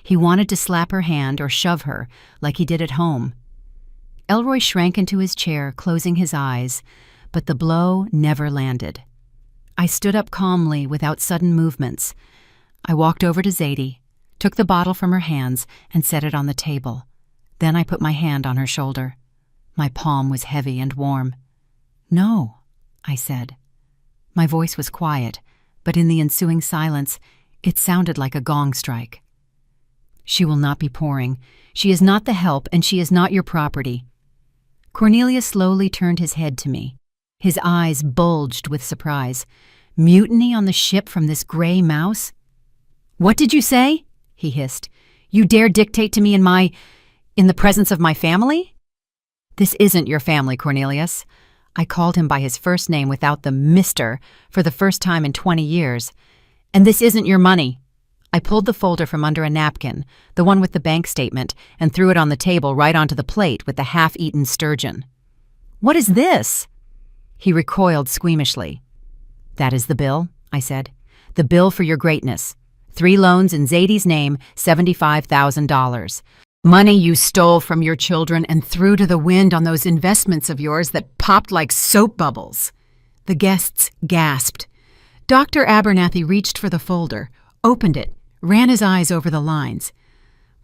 He wanted to slap her hand or shove her, like he did at home. Elroy shrank into his chair, closing his eyes, but the blow never landed. I stood up calmly, without sudden movements. I walked over to Zadie, took the bottle from her hands, and set it on the table. Then I put my hand on her shoulder. My palm was heavy and warm. "No," I said. My voice was quiet, but in the ensuing silence, it sounded like a gong strike. "She will not be pouring. She is not the help, and she is not your property." Cornelius slowly turned his head to me. His eyes bulged with surprise. "Mutiny on the ship from this gray mouse?" "What did you say?" he hissed. "You dare dictate to me in the presence of my family?" "This isn't your family, Cornelius." I called him by his first name without the Mr. for the first time in 20 years. "And this isn't your money." I pulled the folder from under a napkin, the one with the bank statement, and threw it on the table right onto the plate with the half-eaten sturgeon. "What is this?" He recoiled squeamishly. "That is the bill," I said. "The bill for your greatness. 3 loans in Zadie's name, $75,000. Money you stole from your children and threw to the wind on those investments of yours that popped like soap bubbles." The guests gasped. Dr. Abernathy reached for the folder, opened it, ran his eyes over the lines.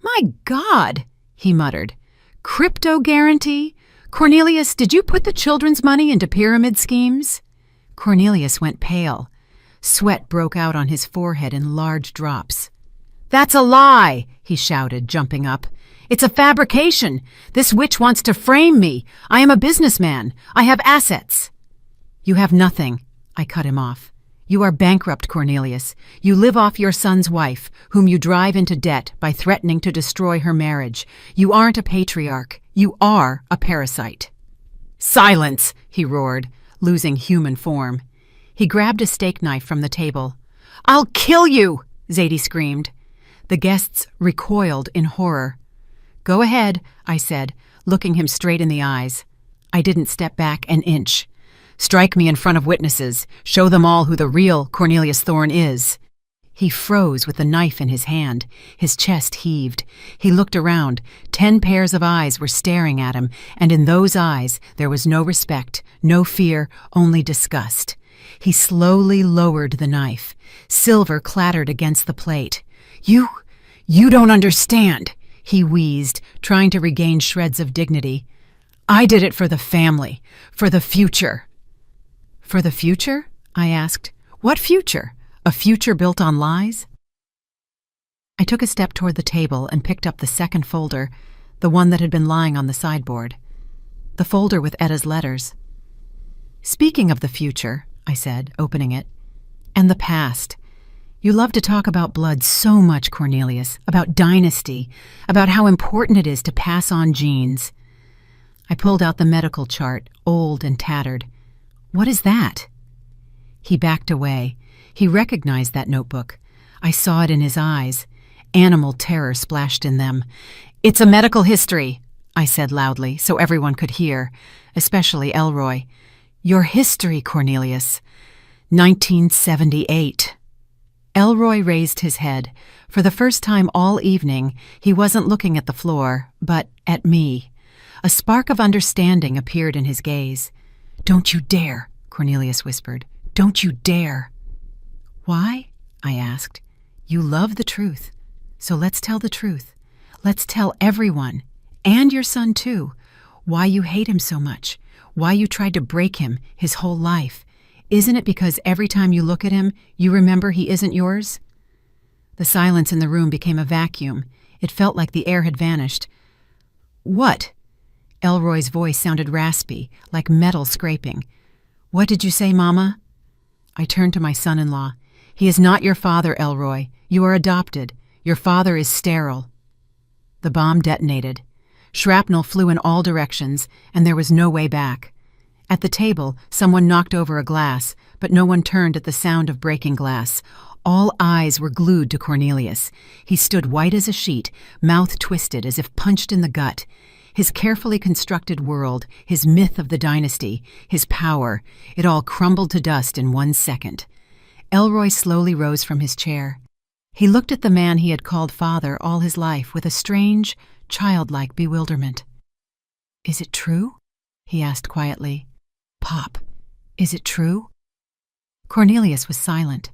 "My God," he muttered. "Crypto guarantee? Cornelius, did you put the children's money into pyramid schemes?" Cornelius went pale. Sweat broke out on his forehead in large drops. "That's a lie," he shouted, jumping up. "It's a fabrication. This witch wants to frame me. I am a businessman. I have assets." "You have nothing," I cut him off. You are bankrupt, Cornelius. You live off your son's wife, whom you drive into debt by threatening to destroy her marriage. You aren't a patriarch. You are a parasite." "Silence!" he roared, losing human form. He grabbed a steak knife from the table. "I'll kill you!" Zadie screamed. The guests recoiled in horror. "Go ahead," I said, looking him straight in the eyes. I didn't step back an inch. "Strike me in front of witnesses. Show them all who the real Cornelius Thorne is." He froze with the knife in his hand. His chest heaved. He looked around. 10 pairs of eyes were staring at him, and in those eyes there was no respect, no fear, only disgust. He slowly lowered the knife. Silver clattered against the plate. You don't understand," he wheezed, trying to regain shreds of dignity. "I did it for the family, for the future." "For the future?" I asked. "What future? A future built on lies?" I took a step toward the table and picked up the second folder, the one that had been lying on the sideboard. The folder with Etta's letters. "Speaking of the future," I said, opening it, "and the past. You love to talk about blood so much, Cornelius, about dynasty, about how important it is to pass on genes." I pulled out the medical chart, old and tattered. "What is that?" He backed away. He recognized that notebook. I saw it in his eyes. Animal terror splashed in them. "It's a medical history," I said loudly, so everyone could hear, especially Elroy. "Your history, Cornelius. 1978. Elroy raised his head. For the first time all evening, he wasn't looking at the floor, but at me. A spark of understanding appeared in his gaze. "Don't you dare," Cornelius whispered. "Don't you dare." "Why?" I asked. "You love the truth. So let's tell the truth. Let's tell everyone, and your son too, why you hate him so much, why you tried to break him his whole life. Isn't it because every time you look at him, you remember he isn't yours?" The silence in the room became a vacuum. It felt like the air had vanished. "What?" Elroy's voice sounded raspy, like metal scraping. "What did you say, Mama?" I turned to my son-in-law. "He is not your father, Elroy. You are adopted. Your father is sterile." The bomb detonated. Shrapnel flew in all directions, and there was no way back. At the table, someone knocked over a glass, but no one turned at the sound of breaking glass. All eyes were glued to Cornelius. He stood white as a sheet, mouth twisted as if punched in the gut. His carefully constructed world, his myth of the dynasty, his power, it all crumbled to dust in 1 second. Elroy slowly rose from his chair. He looked at the man he had called father all his life with a strange, childlike bewilderment. "Is it true?" he asked quietly. "Pop, is it true?" Cornelius was silent.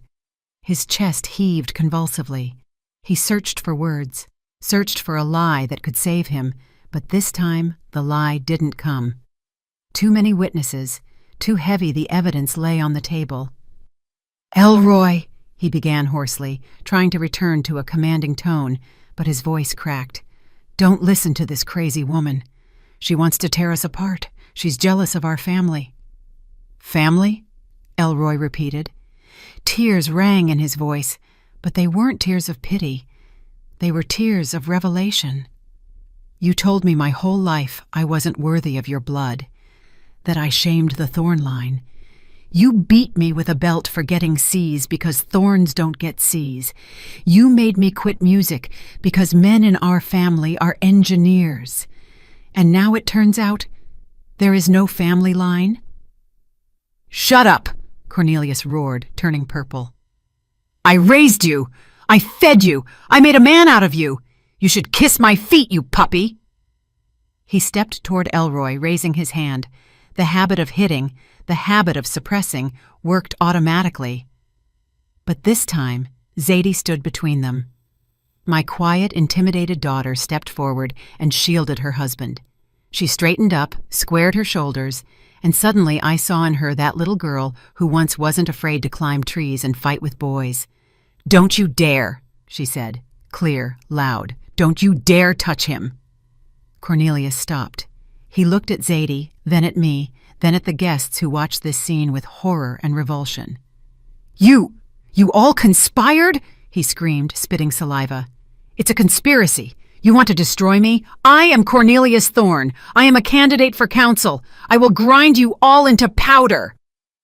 His chest heaved convulsively. He searched for words, searched for a lie that could save him, but this time the lie didn't come. Too many witnesses, too heavy the evidence lay on the table. "Elroy," he began hoarsely, trying to return to a commanding tone, but his voice cracked. "Don't listen to this crazy woman. She wants to tear us apart. She's jealous of our family." "Family?" Elroy repeated. Tears rang in his voice, but they weren't tears of pity. They were tears of revelation. "You told me my whole life I wasn't worthy of your blood, that I shamed the Thorne line. You beat me with a belt for getting C's because Thornes don't get C's. You made me quit music because men in our family are engineers. And now it turns out there is no family line?" "Shut up!" Cornelius roared, turning purple. "I raised you! I fed you! I made a man out of you! You should kiss my feet, you puppy!" He stepped toward Elroy, raising his hand. The habit of hitting, the habit of suppressing, worked automatically. But this time, Zadie stood between them. My quiet, intimidated daughter stepped forward and shielded her husband. She straightened up, squared her shoulders, and suddenly I saw in her that little girl who once wasn't afraid to climb trees and fight with boys. "Don't you dare," she said, clear, loud. "Don't you dare touch him." Cornelius stopped. He looked at Zadie, then at me, then at the guests who watched this scene with horror and revulsion. You all conspired?" he screamed, spitting saliva. "It's a conspiracy. You want to destroy me? I am Cornelius Thorne. I am a candidate for council. I will grind you all into powder."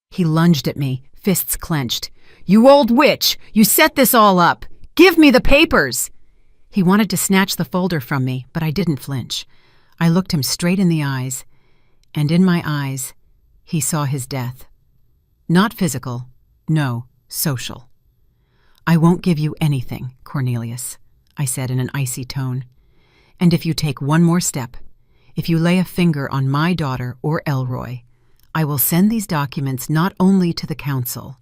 He lunged at me, fists clenched. "You old witch! You set this all up! Give me the papers!" He wanted to snatch the folder from me, but I didn't flinch. I looked him straight in the eyes, and in my eyes, he saw his death. Not physical, no, social. "I won't give you anything, Cornelius," I said in an icy tone. "And if you take one more step, if you lay a finger on my daughter or Elroy, I will send these documents not only to the council,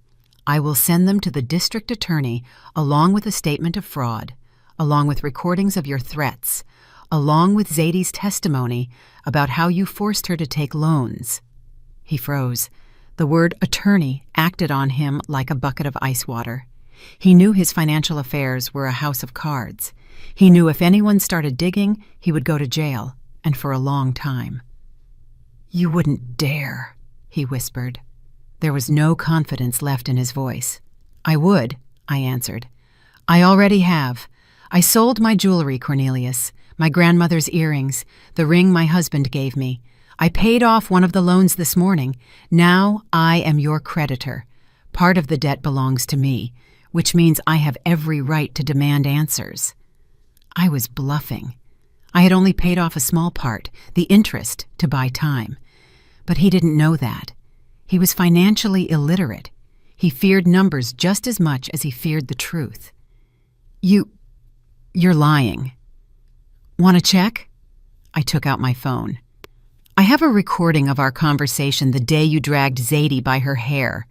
I will send them to the district attorney along with a statement of fraud, along with recordings of your threats, along with Zadie's testimony about how you forced her to take loans." He froze. The word attorney acted on him like a bucket of ice water. He knew his financial affairs were a house of cards. He knew if anyone started digging, he would go to jail, and for a long time. "You wouldn't dare," he whispered. There was no confidence left in his voice. "I would," I answered. "I already have. I sold my jewelry, Cornelius, my grandmother's earrings, the ring my husband gave me. I paid off one of the loans this morning. Now I am your creditor. Part of the debt belongs to me, which means I have every right to demand answers." I was bluffing. I had only paid off a small part, the interest, to buy time. But he didn't know that. He was financially illiterate. He feared numbers just as much as he feared the truth. You're lying." "Want to check?" I took out my phone. "I have a recording of our conversation the day you dragged Zadie by her hair.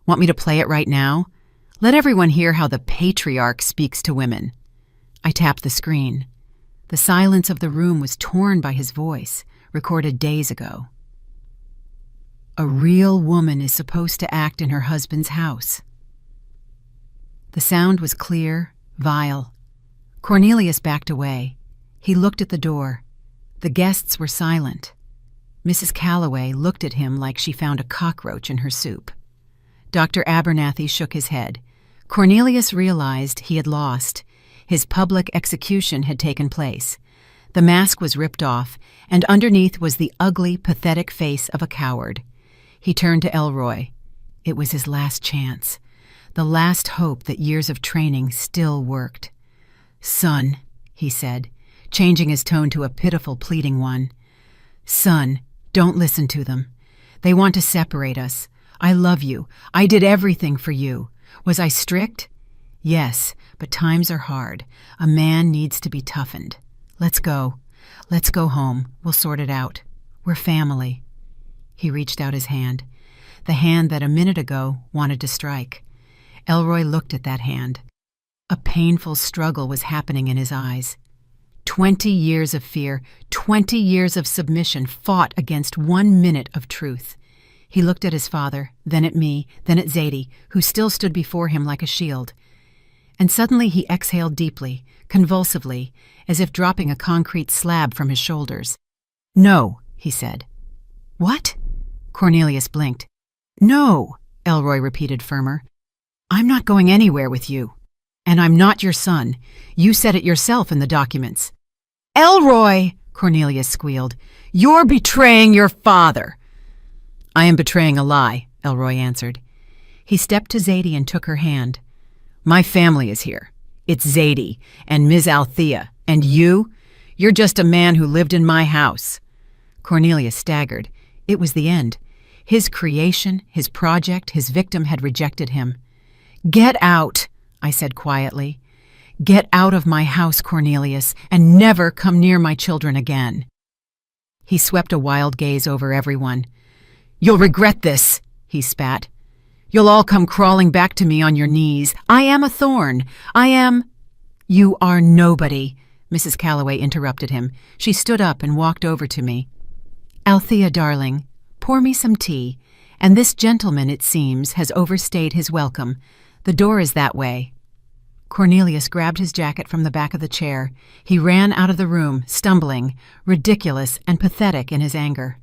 Want me to play it right now? Let everyone hear how the patriarch speaks to women." I tapped the screen. The silence of the room was torn by his voice, recorded days ago. "A real woman is supposed to act in her husband's house." The sound was clear, vile. Cornelius backed away. He looked at the door. The guests were silent. Mrs. Calloway looked at him like she found a cockroach in her soup. Dr. Abernathy shook his head. Cornelius realized he had lost. His public execution had taken place. The mask was ripped off, and underneath was the ugly, pathetic face of a coward. He turned to Elroy. It was his last chance, the last hope that years of training still worked. "Son," he said, changing his tone to a pitiful, pleading one. "Son, don't listen to them. They want to separate us. I love you. I did everything for you. Was I strict? Yes, but times are hard. A man needs to be toughened. Let's go. Let's go home. We'll sort it out. We're family." He reached out his hand, the hand that a minute ago wanted to strike. Elroy looked at that hand. A painful struggle was happening in his eyes. 20 years of fear, 20 years of submission fought against 1 minute of truth. He looked at his father, then at me, then at Zadie, who still stood before him like a shield. And suddenly he exhaled deeply, convulsively, as if dropping a concrete slab from his shoulders. "No," he said. "What?" Cornelius blinked. "No," Elroy repeated firmer. "I'm not going anywhere with you. And I'm not your son. You said it yourself in the documents." "Elroy!" Cornelius squealed. "You're betraying your father." "I am betraying a lie," Elroy answered. He stepped to Zadie and took her hand. "My family is here. It's Zadie and Ms. Althea. And you're just a man who lived in my house." Cornelius staggered. It was the end. His creation, his project, his victim had rejected him. "Get out," I said quietly. "Get out of my house, Cornelius, and never come near my children again." He swept a wild gaze over everyone. "You'll regret this," he spat. "You'll all come crawling back to me on your knees. I am a thorn. I am—" "You are nobody," Mrs. Calloway interrupted him. She stood up and walked over to me. "Althea, darling, pour me some tea. And this gentleman, it seems, has overstayed his welcome. The door is that way." Cornelius grabbed his jacket from the back of the chair. He ran out of the room, stumbling, ridiculous and pathetic in his anger.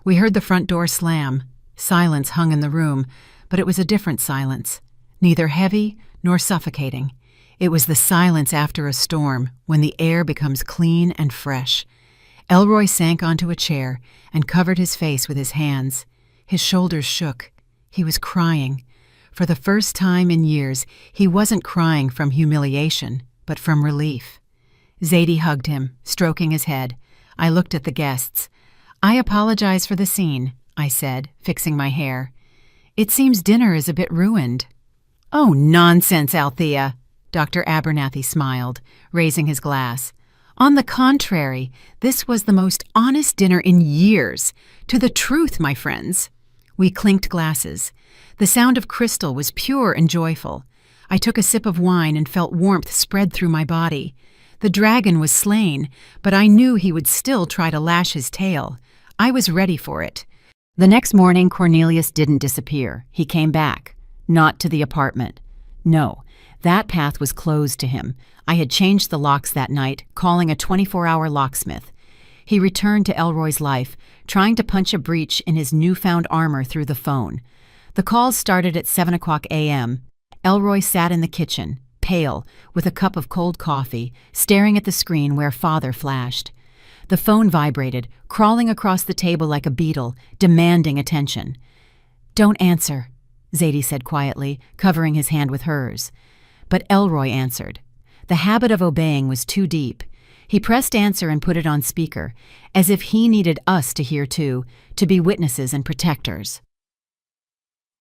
We heard the front door slam. Silence hung in the room, but it was a different silence. neither heavy nor suffocating. It was the silence after a storm, when the air becomes clean and fresh. Elroy sank onto a chair and covered his face with his hands. His shoulders shook. He was crying. For the first time in years, he wasn't crying from humiliation, but from relief. Zadie hugged him, stroking his head. I looked at the guests. "I apologize for the scene," I said, fixing my hair. "It seems dinner is a bit ruined." "Oh, nonsense, Althea," Dr. Abernathy smiled, raising his glass. "On the contrary, this was the most honest dinner in years. To the truth, my friends." We clinked glasses. The sound of crystal was pure and joyful. I took a sip of wine and felt warmth spread through my body. The dragon was slain, but I knew he would still try to lash his tail. I was ready for it. The next morning, Cornelius didn't disappear. He came back. Not to the apartment. No, that path was closed to him. I had changed the locks that night, calling a 24-hour locksmith. He returned to Elroy's life, trying to punch a breach in his newfound armor through the phone. The calls started at 7:00 a.m. Elroy sat in the kitchen, pale, with a cup of cold coffee, staring at the screen where Father flashed. The phone vibrated, crawling across the table like a beetle, demanding attention. "Don't answer," Zadie said quietly, covering his hand with hers. But Elroy answered. The habit of obeying was too deep. He pressed answer and put it on speaker, as if he needed us to hear too, to be witnesses and protectors.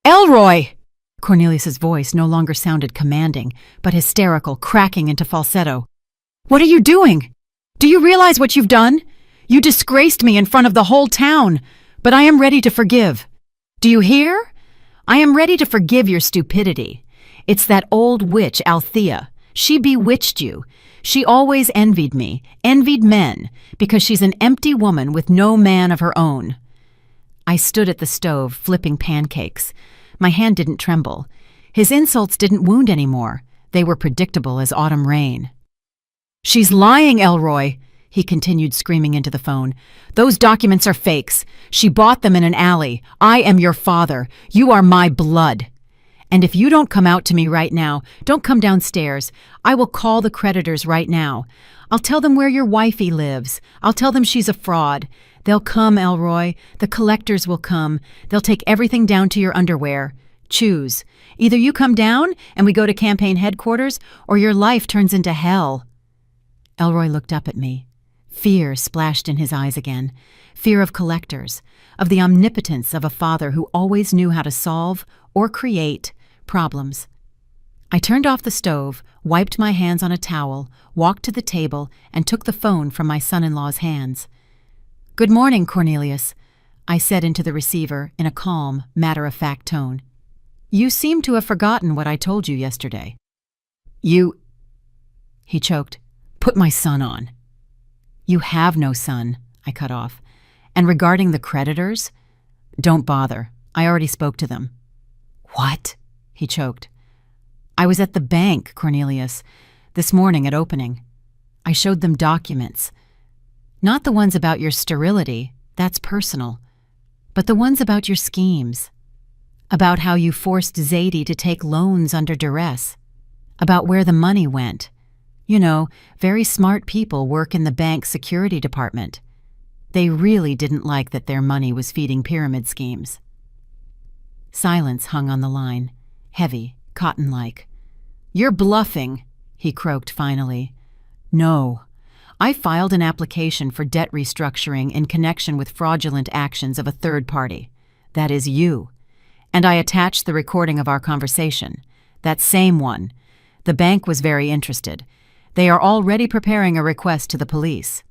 "Elroy!" Cornelius's voice no longer sounded commanding, but hysterical, cracking into falsetto. "What are you doing? Do you realize what you've done? You disgraced me in front of the whole town, but I am ready to forgive. Do you hear? I am ready to forgive your stupidity. It's that old witch, Althea. She bewitched you. She always envied me, envied men, because she's an empty woman with no man of her own." I stood at the stove, flipping pancakes. My hand didn't tremble. His insults didn't wound anymore. They were predictable as autumn rain. "She's lying, Elroy," he continued, screaming into the phone. "Those documents are fakes. She bought them in an alley. I am your father. You are my blood. And if you don't come out to me right now, don't come downstairs, I will call the creditors right now. I'll tell them where your wifey lives. I'll tell them she's a fraud. They'll come, Elroy. The collectors will come. They'll take everything down to your underwear. Choose. Either you come down and we go to campaign headquarters, or your life turns into hell." Elroy looked up at me. Fear splashed in his eyes again. Fear of collectors, of the omnipotence of a father who always knew how to solve or create problems. I turned off the stove, wiped my hands on a towel, walked to the table, and took the phone from my son-in-law's hands. "Good morning, Cornelius," I said into the receiver in a calm, matter-of-fact tone. "You seem to have forgotten what I told you yesterday." "You—" He choked. "Put my son on." "You have no son," I cut off. "And regarding the creditors? Don't bother. I already spoke to them." "What?" He choked. "I was at the bank, Cornelius, this morning at opening. I showed them documents. Not the ones about your sterility, that's personal, but the ones about your schemes. About how you forced Zadie to take loans under duress. About where the money went. You know, very smart people work in the bank's security department. They really didn't like that their money was feeding pyramid schemes." Silence hung on the line, heavy, cotton-like. "You're bluffing," he croaked finally. "No. I filed an application for debt restructuring in connection with fraudulent actions of a third party. That is you. And I attached the recording of our conversation. That same one. The bank was very interested. They are already preparing a request to the police."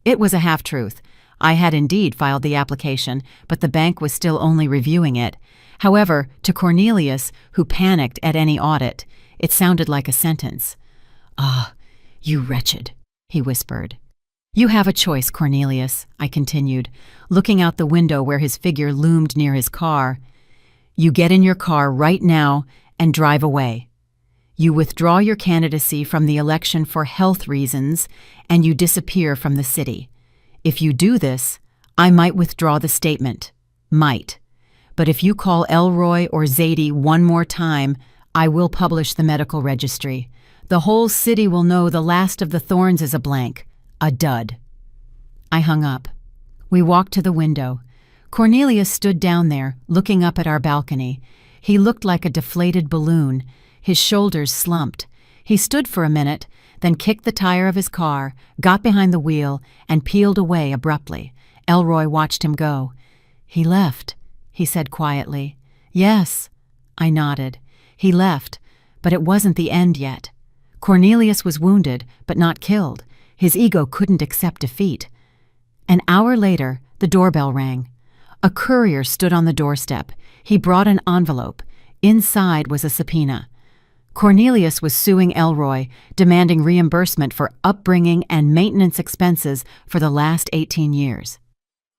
It was a half-truth. I had indeed filed the application, but the bank was still only reviewing it. However, to Cornelius, who panicked at any audit, it sounded like a sentence. "Ah, you wretched," he whispered. "You have a choice, Cornelius," I continued, looking out the window where his figure loomed near his car. "You get in your car right now and drive away. You withdraw your candidacy from the election for health reasons, and you disappear from the city. If you do this, I might withdraw the statement. Might. But if you call Elroy or Zadie one more time, I will publish the medical registry. The whole city will know the last of the Thorns is a blank, a dud." I hung up. We walked to the window. Cornelius stood down there, looking up at our balcony. He looked like a deflated balloon. His shoulders slumped. He stood for a minute, then kicked the tire of his car, got behind the wheel, and peeled away abruptly. Elroy watched him go. "He left," he said quietly. "Yes." I nodded. "He left, but it wasn't the end yet. Cornelius was wounded, but not killed. His ego couldn't accept defeat." An hour later, the doorbell rang. A courier stood on the doorstep. He brought an envelope. Inside was a subpoena. Cornelius was suing Elroy, demanding reimbursement for upbringing and maintenance expenses for the last 18 years.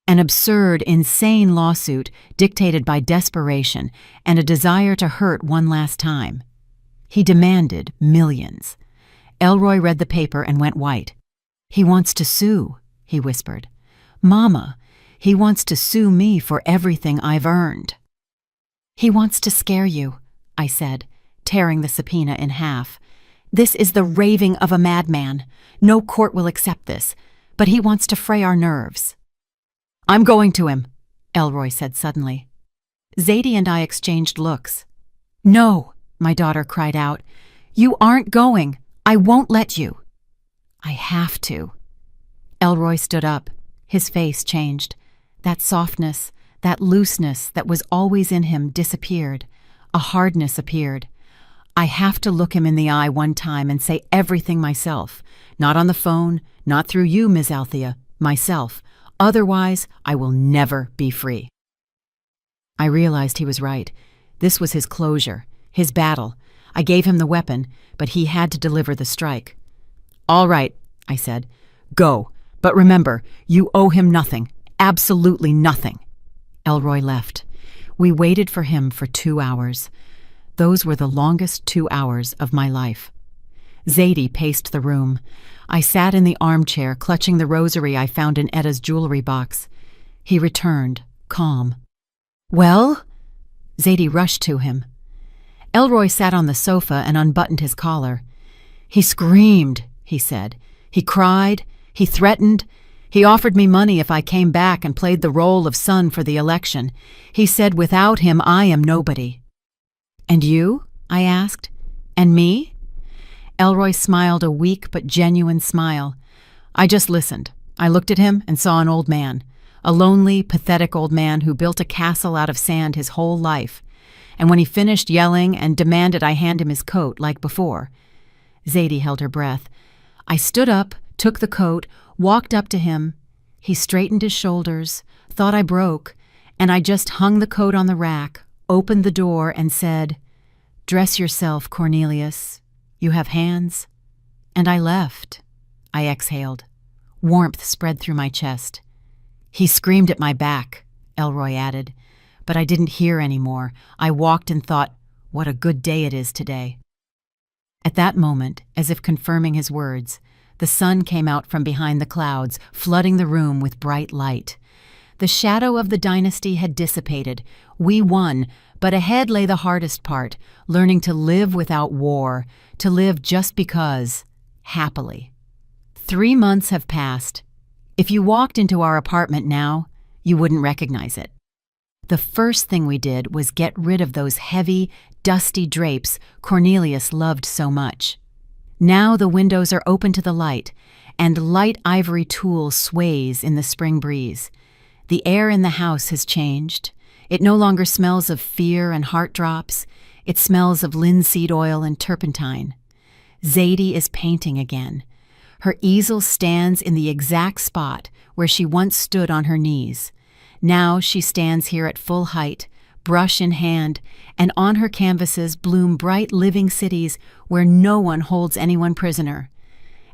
An absurd, insane lawsuit dictated by desperation and a desire to hurt one last time. He demanded millions. Elroy read the paper and went white. "He wants to sue," he whispered. "Mama, he wants to sue me for everything I've earned." "He wants to scare you," I said, tearing the subpoena in half. "This is the raving of a madman. No court will accept this, but he wants to fray our nerves." "I'm going to him," Elroy said suddenly. Zadie and I exchanged looks. "No," my daughter cried out. "You aren't going. I won't let you." "I have to." Elroy stood up. His face changed. That softness, that looseness that was always in him disappeared. A hardness appeared. "I have to look him in the eye one time and say everything myself. Not on the phone, not through you, Ms. Althea. Myself. Otherwise, I will never be free." I realized he was right. This was his closure, his battle. I gave him the weapon, but he had to deliver the strike. "All right," I said. "Go. But remember, you owe him nothing. Absolutely nothing." Elroy left. We waited for him for 2 hours. Those were the longest 2 hours of my life. Zadie paced the room. I sat in the armchair, clutching the rosary I found in Etta's jewelry box. He returned, calm. "Well?" Zadie rushed to him. Elroy sat on the sofa and unbuttoned his collar. "He screamed," he said. "He cried. He threatened. He offered me money if I came back and played the role of son for the election. He said without him I am nobody." "And you?" I asked. "And me?" Elroy smiled a weak but genuine smile. "I just listened. I looked at him and saw an old man. A lonely, pathetic old man who built a castle out of sand his whole life. And when he finished yelling and demanded I hand him his coat like before." Zadie held her breath. "I stood up, took the coat, walked up to him. He straightened his shoulders, thought I broke, and I just hung the coat on the rack, opened the door, and said, 'Dress yourself, Cornelius. You have hands.' And I left." I exhaled. Warmth spread through my chest. "He screamed at my back," Elroy added, "but I didn't hear any more. I walked and thought, what a good day it is today." At that moment, as if confirming his words, the sun came out from behind the clouds, flooding the room with bright light. The shadow of the dynasty had dissipated. We won, but ahead lay the hardest part, learning to live without war, to live just because, happily. 3 months have passed. If you walked into our apartment now, you wouldn't recognize it. The first thing we did was get rid of those heavy, dusty drapes Cornelius loved so much. Now the windows are open to the light, and light ivory tulle sways in the spring breeze. The air in the house has changed. It no longer smells of fear and heart drops. It smells of linseed oil and turpentine. Zadie is painting again. Her easel stands in the exact spot where she once stood on her knees. Now she stands here at full height, brush in hand, and on her canvases bloom bright living cities where no one holds anyone prisoner.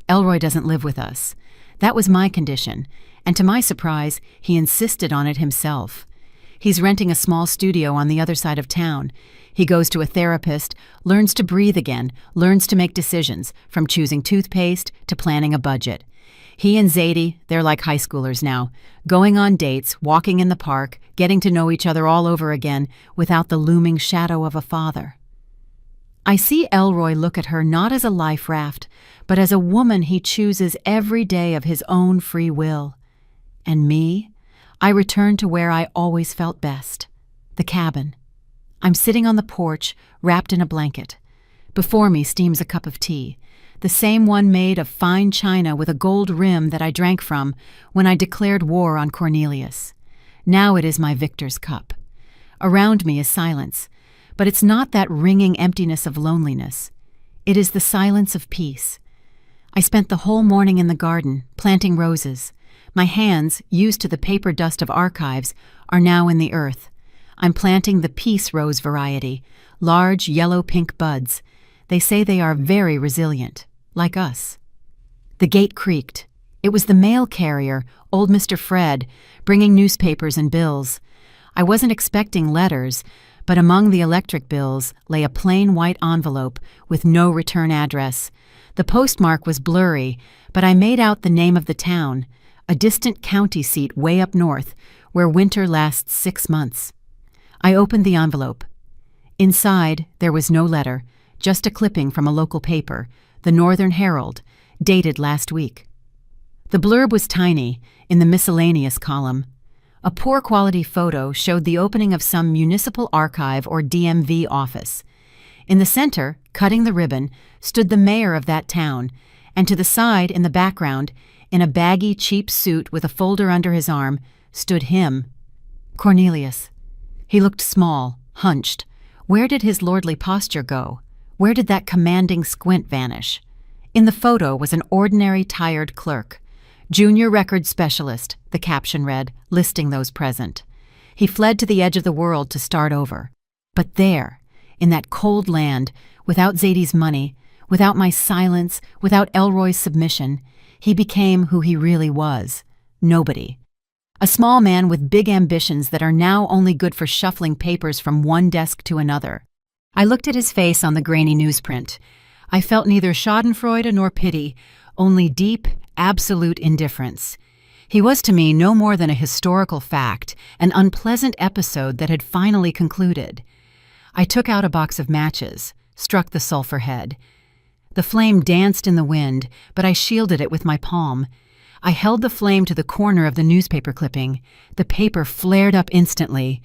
Elroy doesn't live with us. That was my condition, and to my surprise, he insisted on it himself. He's renting a small studio on the other side of town. He goes to a therapist, learns to breathe again, learns to make decisions, from choosing toothpaste to planning a budget. He and Zadie, they're like high schoolers now, going on dates, walking in the park, getting to know each other all over again without the looming shadow of a father. I see Elroy look at her not as a life raft, but as a woman he chooses every day of his own free will. And me? I return to where I always felt best, the cabin. I'm sitting on the porch, wrapped in a blanket. Before me steams a cup of tea, the same one made of fine china with a gold rim that I drank from when I declared war on Cornelius. Now it is my victor's cup. Around me is silence, but it's not that ringing emptiness of loneliness. It is the silence of peace. I spent the whole morning in the garden, planting roses. My hands, used to the paper dust of archives, are now in the earth. I'm planting the peace rose variety, large yellow-pink buds. They say they are very resilient, like us. The gate creaked. It was the mail carrier, old Mr. Fred, bringing newspapers and bills. I wasn't expecting letters, but among the electric bills lay a plain white envelope with no return address. The postmark was blurry, but I made out the name of the town, a distant county seat way up north, where winter lasts 6 months. I opened the envelope. Inside, there was no letter, just a clipping from a local paper, the Northern Herald, dated last week. The blurb was tiny, in the miscellaneous column. A poor quality photo showed the opening of some municipal archive or DMV office. In the center, cutting the ribbon, stood the mayor of that town, and to the side, in the background, in a baggy, cheap suit with a folder under his arm, stood him, Cornelius. He looked small, hunched. Where did his lordly posture go? Where did that commanding squint vanish? In the photo was an ordinary, tired clerk. Junior record specialist, the caption read, listing those present. He fled to the edge of the world to start over. But there, in that cold land, without Zadie's money, without my silence, without Elroy's submission, he became who he really was, nobody. A small man with big ambitions that are now only good for shuffling papers from one desk to another. I looked at his face on the grainy newsprint. I felt neither schadenfreude nor pity, only deep, absolute indifference. He was to me no more than a historical fact, an unpleasant episode that had finally concluded. I took out a box of matches, struck the sulfur head. The flame danced in the wind, but I shielded it with my palm. I held the flame to the corner of the newspaper clipping. The paper flared up instantly.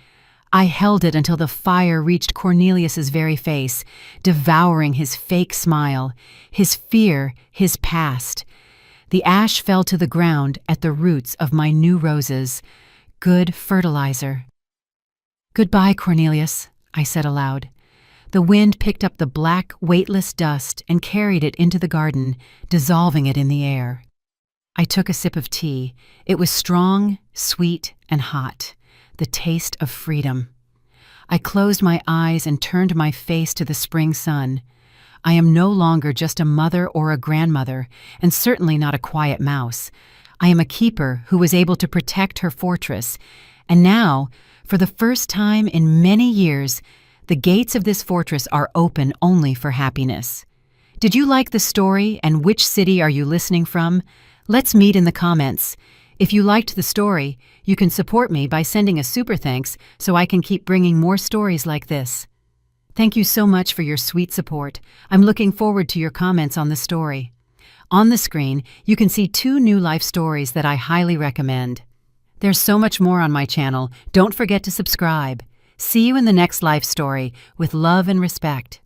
I held it until the fire reached Cornelius's very face, devouring his fake smile, his fear, his past. The ash fell to the ground at the roots of my new roses. Good fertilizer. "Goodbye, Cornelius," I said aloud. The wind picked up the black, weightless dust and carried it into the garden, dissolving it in the air. I took a sip of tea. It was strong, sweet, and hot, the taste of freedom. I closed my eyes and turned my face to the spring sun. I am no longer just a mother or a grandmother, and certainly not a quiet mouse. I am a keeper who was able to protect her fortress, and now, for the first time in many years, the gates of this fortress are open only for happiness. Did you like the story, and which city are you listening from? Let's meet in the comments. If you liked the story, you can support me by sending a super thanks so I can keep bringing more stories like this. Thank you so much for your sweet support. I'm looking forward to your comments on the story. On the screen, you can see 2 new life stories that I highly recommend. There's so much more on my channel. Don't forget to subscribe. See you in the next life story with love and respect.